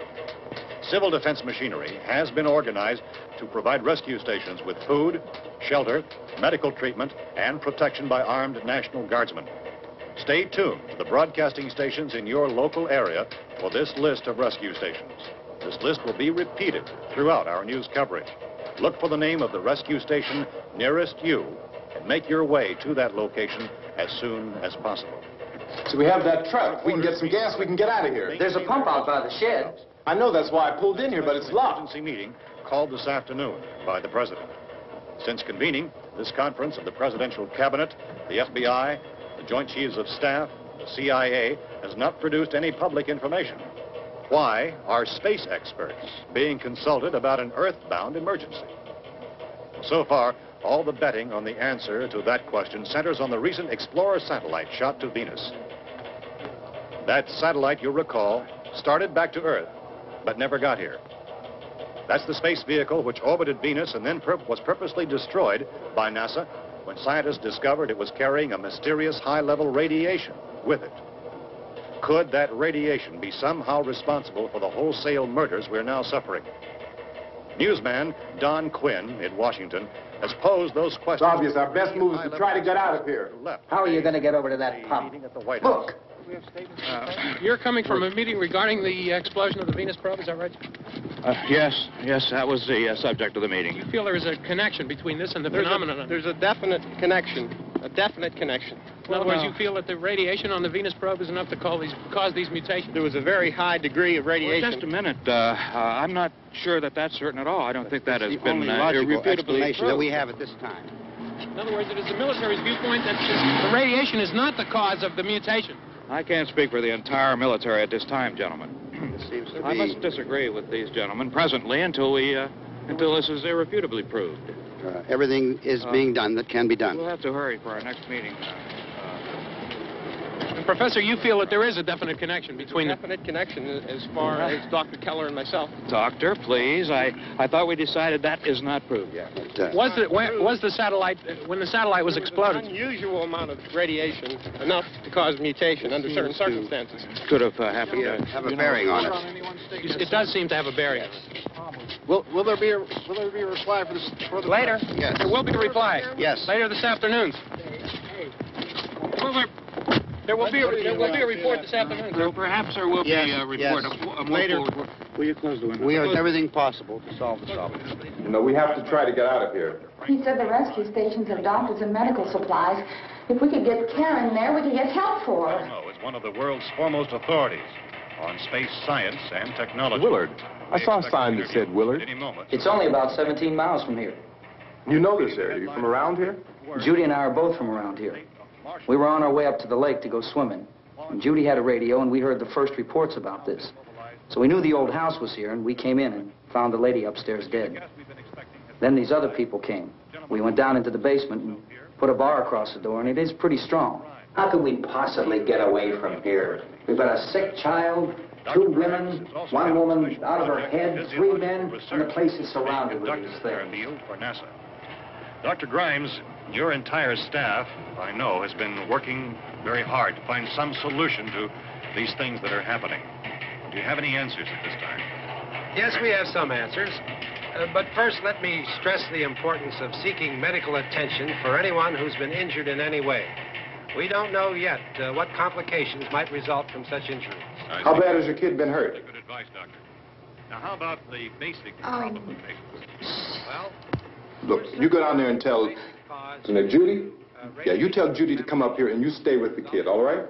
Civil defense machinery has been organized to provide rescue stations with food, shelter, medical treatment, and protection by armed National Guardsmen. Stay tuned to the broadcasting stations in your local area for this list of rescue stations. This list will be repeated throughout our news coverage. Look for the name of the rescue station nearest you and make your way to that location as soon as possible. So we have that truck. We can get some gas, we can get out of here. There's a pump out by the shed. I know, that's why I pulled in here, but it's locked. Emergency meeting called this afternoon by the President. Since convening this conference of the Presidential Cabinet, the FBI, the Joint Chiefs of Staff, the CIA has not produced any public information. Why are space experts being consulted about an Earth-bound emergency? So far, all the betting on the answer to that question centers on the recent Explorer satellite shot to Venus. That satellite, you'll recall, started back to Earth, but never got here. That's the space vehicle which orbited Venus and then was purposely destroyed by NASA when scientists discovered it was carrying a mysterious high-level radiation with it. Could that radiation be somehow responsible for the wholesale murders we're now suffering? Newsman Don Quinn in Washington has posed those questions. It's obvious our best move is to try to get out of here. How are you going to get over to that pump? Look. You're coming from a meeting regarding the explosion of the Venus probe, is that right? Yes, that was the subject of the meeting. You feel there is a connection between this and the phenomenon? There's a definite connection. In other words, you feel that the radiation on the Venus probe is enough to cause these mutations? There was a very high degree of radiation. Well, just a minute. I'm not sure that that's certain at all. I don't think that has been irrefutably explanation that we have at this time. In other words, it is the military's viewpoint that the radiation is not the cause of the mutation. I can't speak for the entire military at this time, gentlemen. I must disagree with these gentlemen presently until this is irrefutably proved. Everything is being done that can be done. We'll have to hurry for our next meeting. Professor, you feel that there is a definite connection between definite connection as far as Dr. Keller and myself. Doctor, please. I thought we decided that is not proved yet. Was the satellite, when the satellite was exploded? An unusual amount of radiation, enough to cause mutation under certain circumstances. Could have happened. Have a bearing on it. It does seem to have a bearing. Will there be a reply for this? Later? Yes. There will be a reply. Yes. Later this afternoon. There will be a report this afternoon. Perhaps there will be a report. Yes. Later. Will you close the window? We are everything possible to solve the problem. You know, we have to try to get out of here. He said the rescue stations have doctors and medical supplies. If we could get Karen there, we could get help for her. No, it's one of the world's foremost authorities on space science and technology. Willard. I saw a sign that said Willard. Any moment. It's only about 17 miles from here. You know this area. You from around here? Judy and I are both from around here. We were on our way up to the lake to go swimming. And Judy had a radio, and we heard the first reports about this. So we knew the old house was here, and we came in and found the lady upstairs dead. Then these other people came. We went down into the basement and put a bar across the door, and it is pretty strong. How could we possibly get away from here? We've got a sick child, 2 women, 1 woman out of her head, 3 men, and the place is surrounded with these things. For NASA. Dr. Grimes, your entire staff, I know, has been working very hard to find some solution to these things that are happening. Do you have any answers at this time? Yes, we have some answers. But first, let me stress the importance of seeking medical attention for anyone who's been injured in any way. We don't know yet what complications might result from such injuries. How bad has your kid been hurt? Good advice, Doctor. Now, how about the basic problem of patients? Well, look, you go down there and tell... Now, Judy? Yeah, you tell Judy to come up here and you stay with the kid, all right?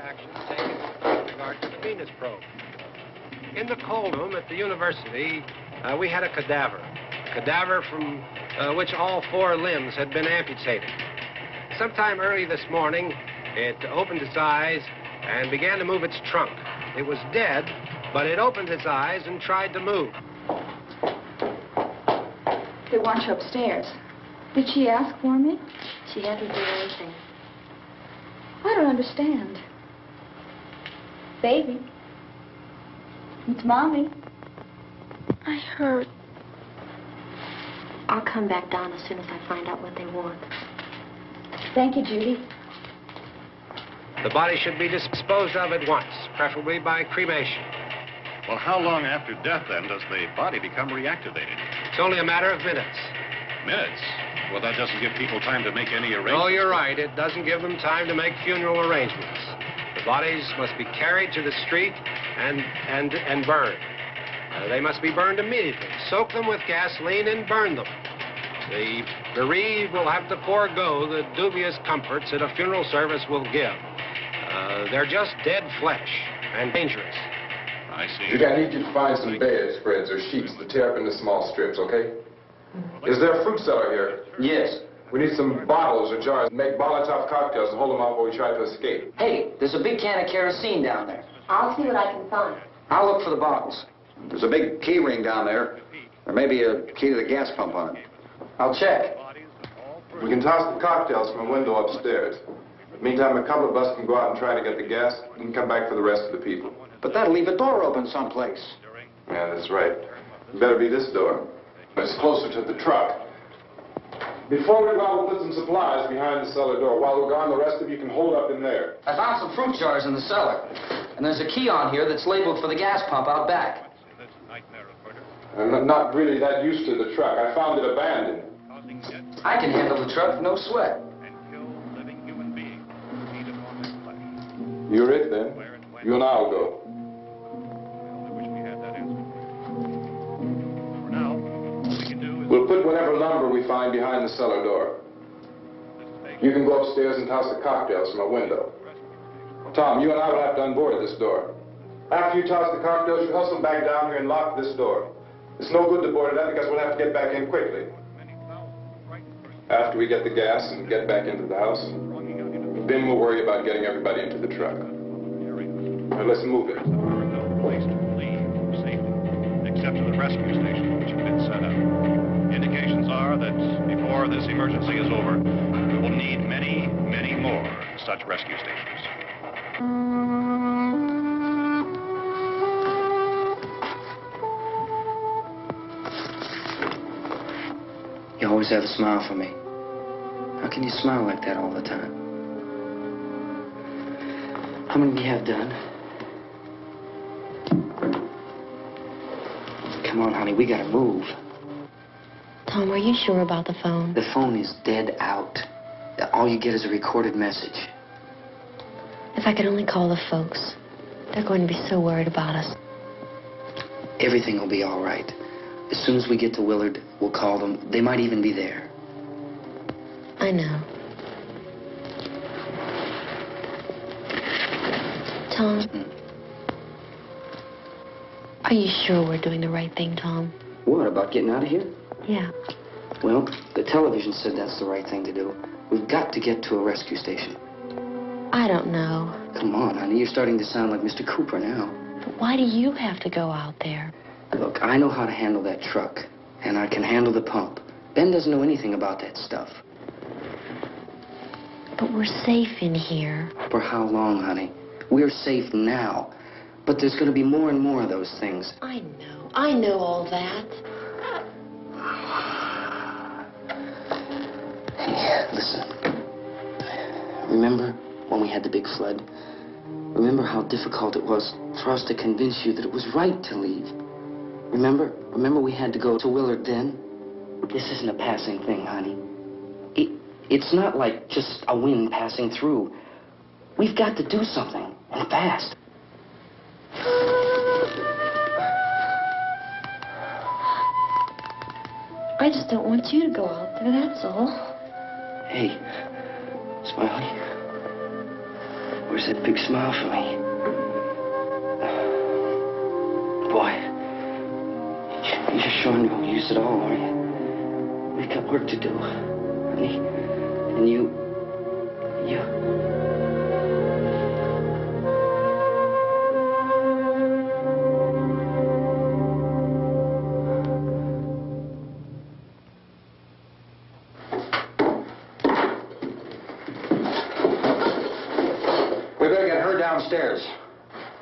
Action taken with regard to the Venus probe. In the cold room at the university, we had a cadaver from which all 4 limbs had been amputated. Sometime early this morning, it opened its eyes and began to move its trunk. It was dead, but it opened its eyes and tried to move. They want you upstairs. Did she ask for me? She hasn't done anything. I don't understand. Baby. It's Mommy. I heard. I'll come back down as soon as I find out what they want. Thank you, Judy. The body should be disposed of at once, preferably by cremation. Well, how long after death, then, does the body become reactivated? It's only a matter of minutes. Minutes? Well, that doesn't give people time to make any arrangements. Oh, you're right. It doesn't give them time to make funeral arrangements. The bodies must be carried to the street and burned. They must be burned immediately. Soak them with gasoline and burn them. The bereaved will have to forego the dubious comforts that a funeral service will give. They're just dead flesh and dangerous. I see. Judy, I need you to find some bedspreads or sheets to tear up into small strips, okay? Is there a fruit cellar here? Yes. We need some bottles or jars. Make Molotov cocktails and hold them out while we try to escape. Hey, there's a big can of kerosene down there. I'll see what I can find. I'll look for the bottles. There's a big key ring down there. There may be a key to the gas pump on it. I'll check. We can toss the cocktails from a window upstairs. Meantime, a couple of us can go out and try to get the gas and come back for the rest of the people. But that'll leave a door open someplace. Yeah, that's right. It better be this door. It's closer to the truck. Before we go out, we'll put some supplies behind the cellar door. While we're gone, the rest of you can hold up in there. I found some fruit jars in the cellar. And there's a key on here that's labeled for the gas pump out back. I'm not really that used to the truck. I found it abandoned. I can handle the truck, no sweat. You're it, then. You and I'll go. We'll put whatever lumber we find behind the cellar door. You can go upstairs and toss the cocktails from a window. Tom, you and I will have to unboard this door. After you toss the cocktails, you hustle back down here and lock this door. It's no good to board it up because we'll have to get back in quickly. After we get the gas and get back into the house, then we'll worry about getting everybody into the truck. Now, let's move it. No place to leave safely, except to the rescue station, which have been set up. Indications are that before this emergency is over, we will need many, many more such rescue stations. You always have a smile for me. How can you smile like that all the time? How many do you have done? Come on, honey, we gotta move. Tom, are you sure about the phone? The phone is dead out. All you get is a recorded message. If I could only call the folks. They're going to be so worried about us. Everything will be all right. As soon as we get to Willard, we'll call them. They might even be there. I know. Tom? Are you sure we're doing the right thing, Tom? What, about getting out of here? Yeah. Well, the television said that's the right thing to do. We've got to get to a rescue station. I don't know. Come on, honey. You're starting to sound like Mr. Cooper now. But why do you have to go out there? Look, I know how to handle that truck, and I can handle the pump. Ben doesn't know anything about that stuff. But we're safe in here. For how long, honey? We're safe now. But there's going to be more and more of those things. I know. I know all that. Hey, listen. Remember when we had the big flood? Remember how difficult it was for us to convince you that it was right to leave? Remember? Remember we had to go to Willard then? This isn't a passing thing, honey. It's not like just a wind passing through. We've got to do something, and fast. I just don't want you to go out there, that's all. Hey, Smiley. Where's that big smile for me? Boy, you're sure you won't use it all, are you? We've got work to do, honey. And you... We better get her downstairs.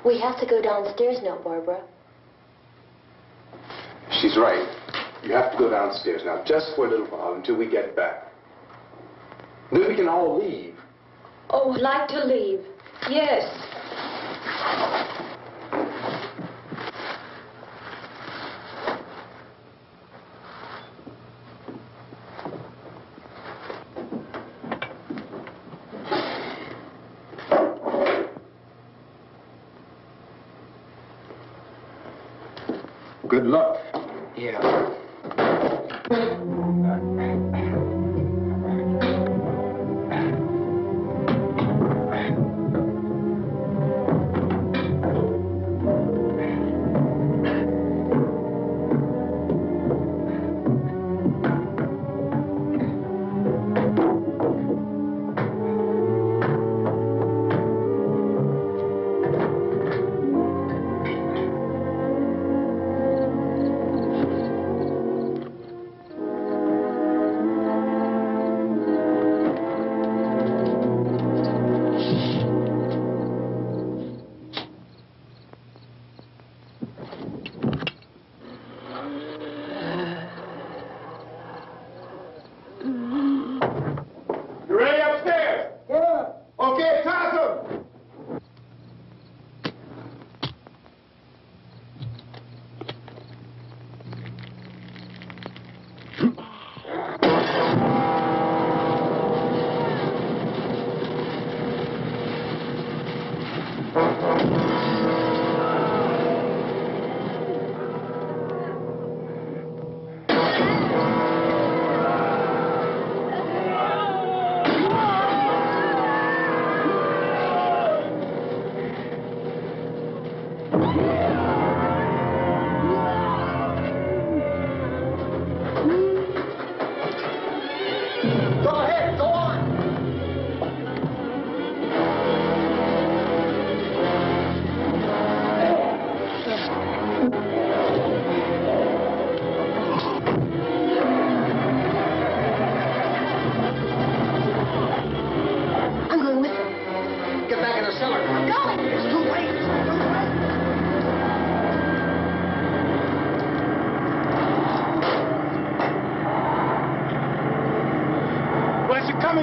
We have to go downstairs now, Barbara. She's right. You have to go downstairs now, just for a little while, until we get back. Then we can all leave. Oh, I'd like to leave. Yes. Good luck. Yeah.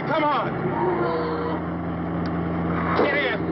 Come on. Get in.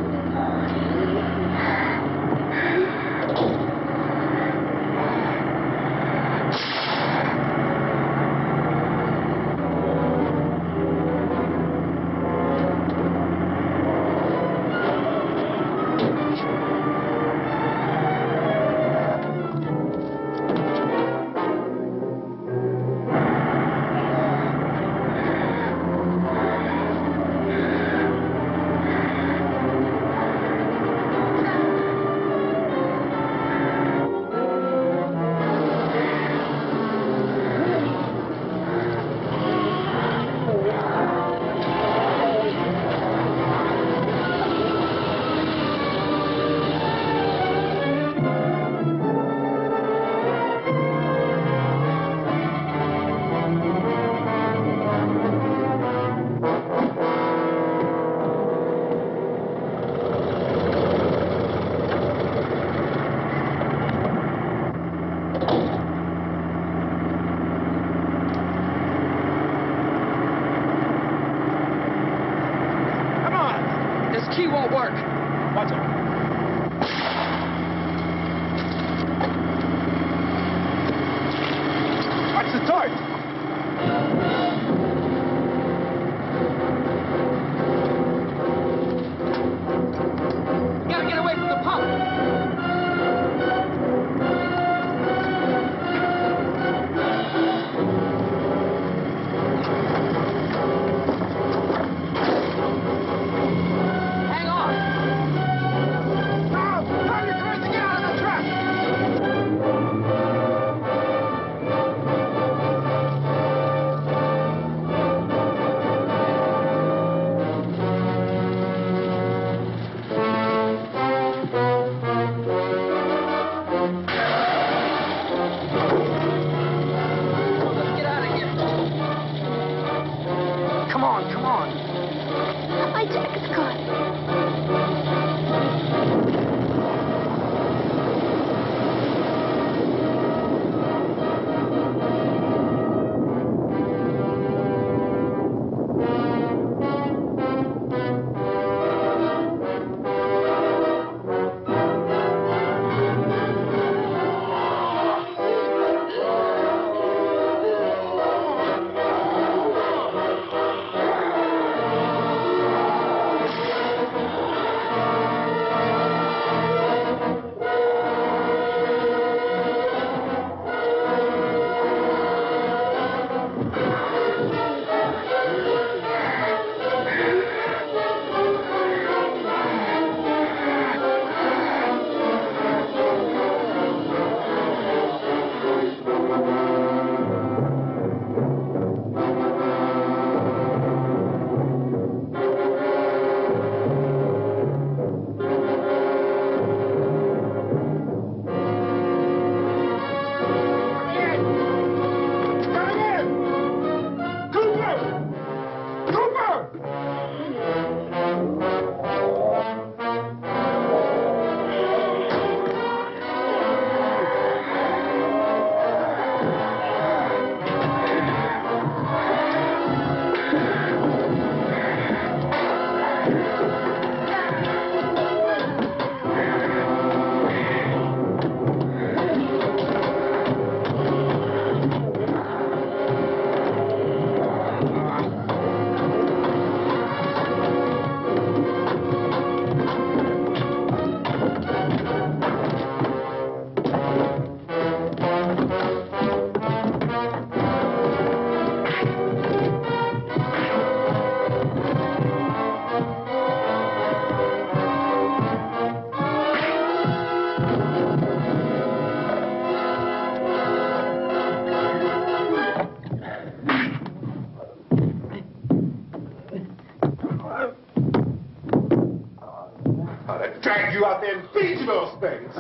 feed you those things.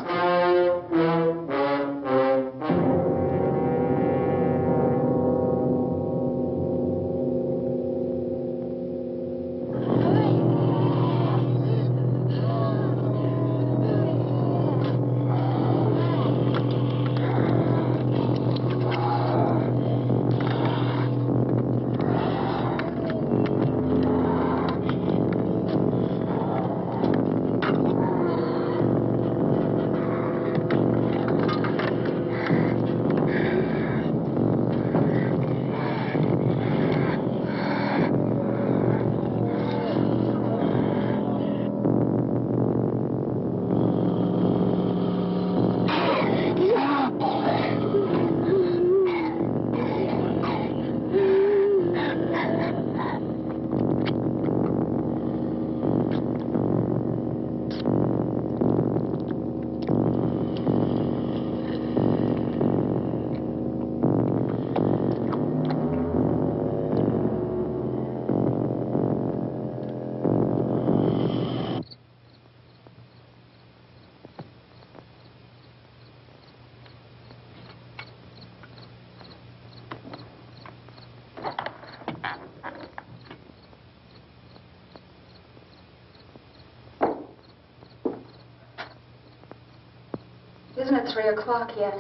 Isn't it 3 o'clock yet?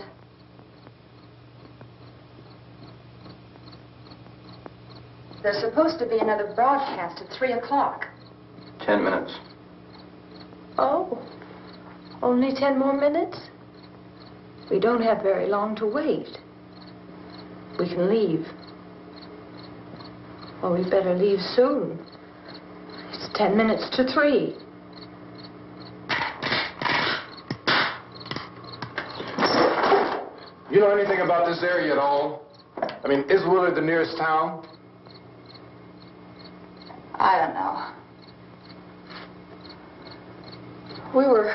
There's supposed to be another broadcast at 3 o'clock. 10 minutes. Oh, only 10 more minutes? We don't have very long to wait. We can leave. Well, we better leave soon. It's 10 minutes to 3. You know anything about this area at all? I mean, is Willard the nearest town? I don't know. We were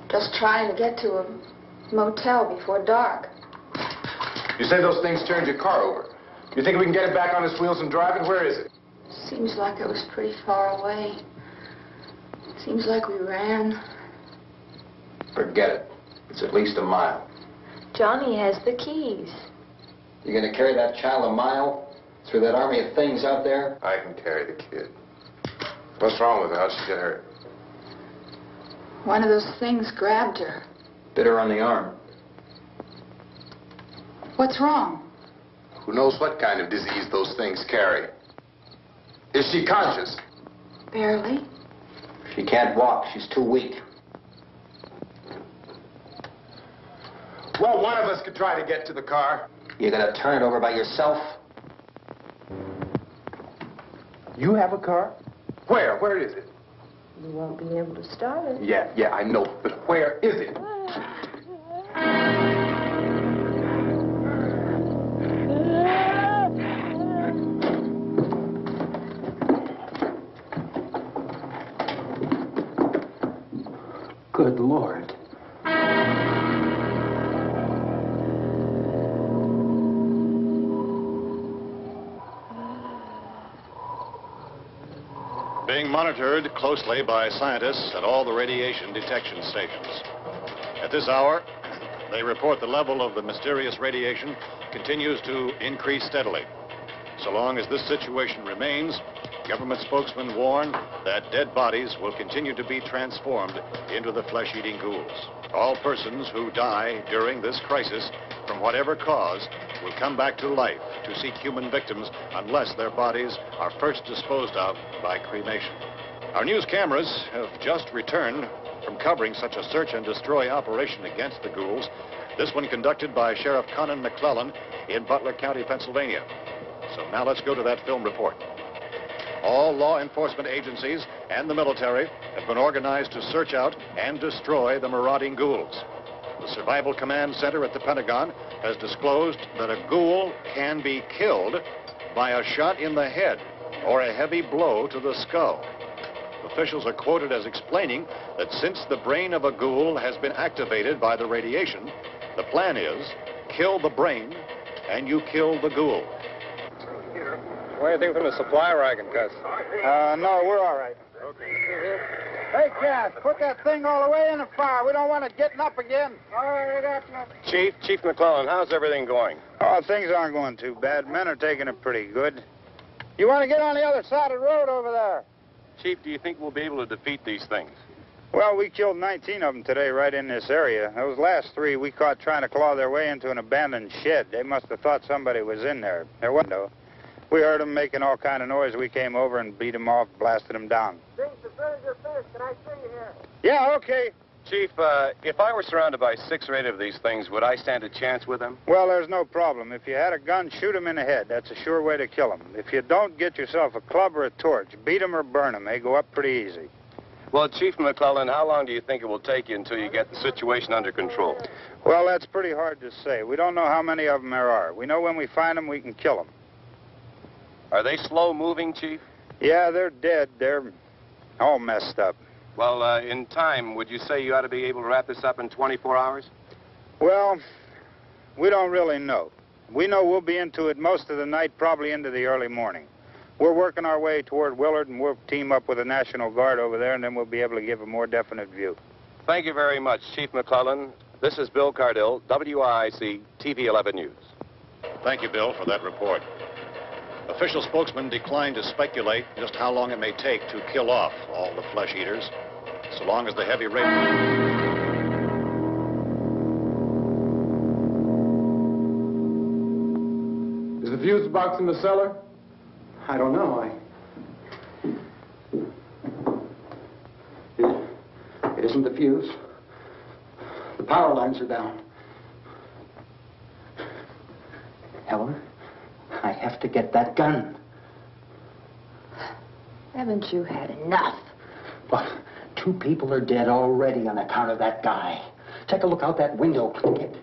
just trying to get to a motel before dark. You say those things turned your car over. You think we can get it back on its wheels and drive it? Where is it? Seems like it was pretty far away. Seems like we ran. Forget it. It's at least a mile. Johnny has the keys. You gonna carry that child a mile through that army of things out there? I can carry the kid. What's wrong with her? How'd she get hurt? One of those things grabbed her. Bit her on the arm. What's wrong? Who knows what kind of disease those things carry? Is she conscious? Barely. She can't walk. She's too weak. Well, one of us could try to get to the car. You gonna turn it over by yourself? You have a car? Where? Where is it? You won't be able to start it. Yeah, I know. But where is it? Good Lord. Being monitored closely by scientists at all the radiation detection stations. At this hour, they report the level of the mysterious radiation continues to increase steadily. So long as this situation remains, government spokesmen warn that dead bodies will continue to be transformed into the flesh-eating ghouls. All persons who die during this crisis, from whatever cause, will come back to life to seek human victims unless their bodies are first disposed of by cremation. Our news cameras have just returned from covering such a search and destroy operation against the ghouls, this one conducted by Sheriff Conan McClellan in Butler County, Pennsylvania. So now let's go to that film report. All law enforcement agencies and the military have been organized to search out and destroy the marauding ghouls. The Survival Command Center at the Pentagon has disclosed that a ghoul can be killed by a shot in the head or a heavy blow to the skull. Officials are quoted as explaining that since the brain of a ghoul has been activated by the radiation, the plan is kill the brain and you kill the ghoul. What do you think from the supply wagon, Cuz? No, we're all right. Hey, Cass, put that thing all the way in the fire. We don't want it getting up again. All right, I got you. Chief McClellan, how's everything going? Oh, things aren't going too bad. Men are taking it pretty good. You want to get on the other side of the road over there? Chief, do you think we'll be able to defeat these things? Well, we killed 19 of them today right in this area. Those last 3 we caught trying to claw their way into an abandoned shed. They must have thought somebody was in there. There wasn't, though. We heard them making all kind of noise. We came over and beat them off, blasted them down. Things are very good fish. Can I see you here? Yeah, okay. Chief, if I were surrounded by 6 or 8 of these things, would I stand a chance with them? Well, there's no problem. If you had a gun, shoot them in the head. That's a sure way to kill them. If you don't, get yourself a club or a torch. Beat them or burn them. They go up pretty easy. Well, Chief McClellan, how long do you think it will take you until you get the situation under control? Well, that's pretty hard to say. We don't know how many of them there are. We know when we find them, we can kill them. Are they slow-moving, Chief? Yeah, they're dead. They're all messed up. Well, in time, would you say you ought to be able to wrap this up in 24 hours? Well, we don't really know. We know we'll be into it most of the night, probably into the early morning. We're working our way toward Willard, and we'll team up with the National Guard over there, and then we'll be able to give a more definite view. Thank you very much, Chief McClellan. This is Bill Cardill, WIC TV 11 News. Thank you, Bill, for that report. Official spokesman declined to speculate just how long it may take to kill off all the flesh eaters, so long as the heavy rain... Is the fuse box in the cellar? I don't know. It isn't the fuse. The power lines are down. Helen, I have to get that gun. Haven't you had enough? But 2 people are dead already on account of that guy. Take a look out that window, kid.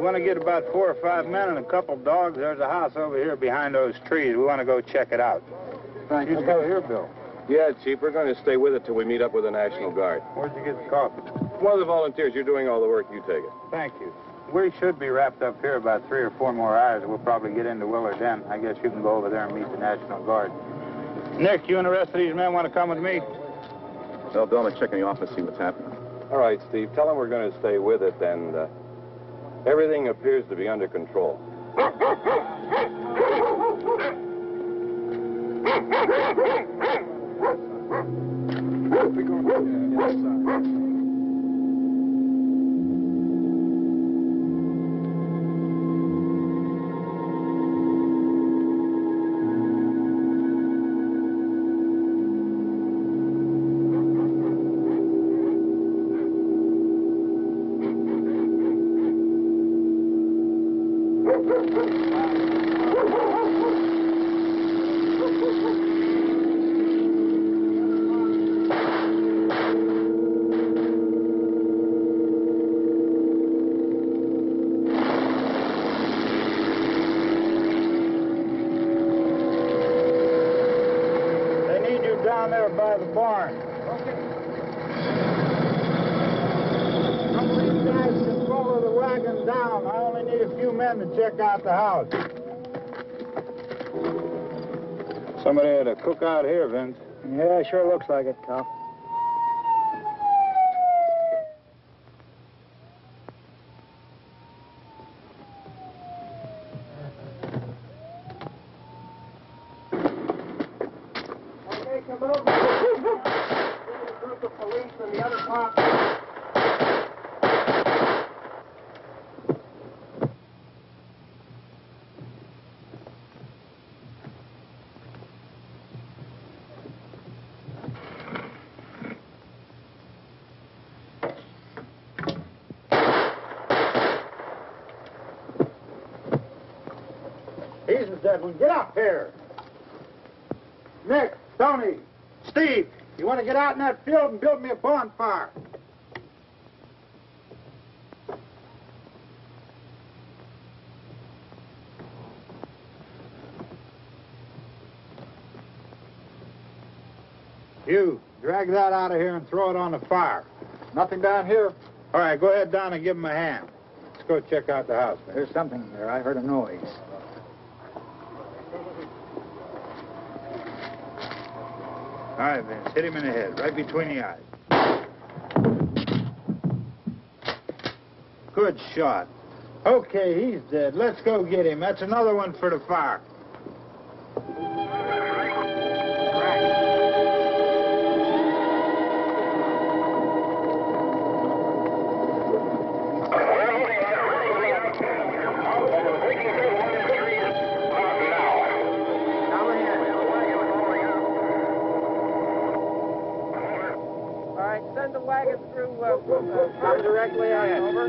We want to get about 4 or 5 men and a couple dogs. There's a house over here behind those trees. We want to go check it out. Thank you. You go here, Bill. Yeah, Chief, we're going to stay with it till we meet up with the National Guard. Where'd you get the coffee? One of the volunteers, you're doing all the work, you take it. Thank you. We should be wrapped up here about 3 or 4 more hours. We'll probably get into Willard Den. I guess you can go over there and meet the National Guard. Nick, you and the rest of these men want to come with me? Well, Bill, I'm check in the office, see what's happening. All right, Steve, tell them we're going to stay with it, and everything appears to be under control. We're going to the inside. By the barn. Okay. Some of these guys can follow the wagon down. I only need a few men to check out the house. Somebody had a cookout here, Vince. Yeah, sure looks like it, Carl. Deadby, get up here. Nick, Tony, Steve, you want to get out in that field and build me a bonfire? You, drag that out of here and throw it on the fire. Nothing down here? All right, go ahead down and give him a hand. Let's go check out the house. There's something there. I heard a noise. All right, Vince, hit him in the head, right between the eyes. Good shot. Okay, he's dead. Let's go get him. That's another one for the fire. Come directly on over.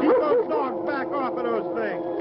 Keep those dogs back off of those things.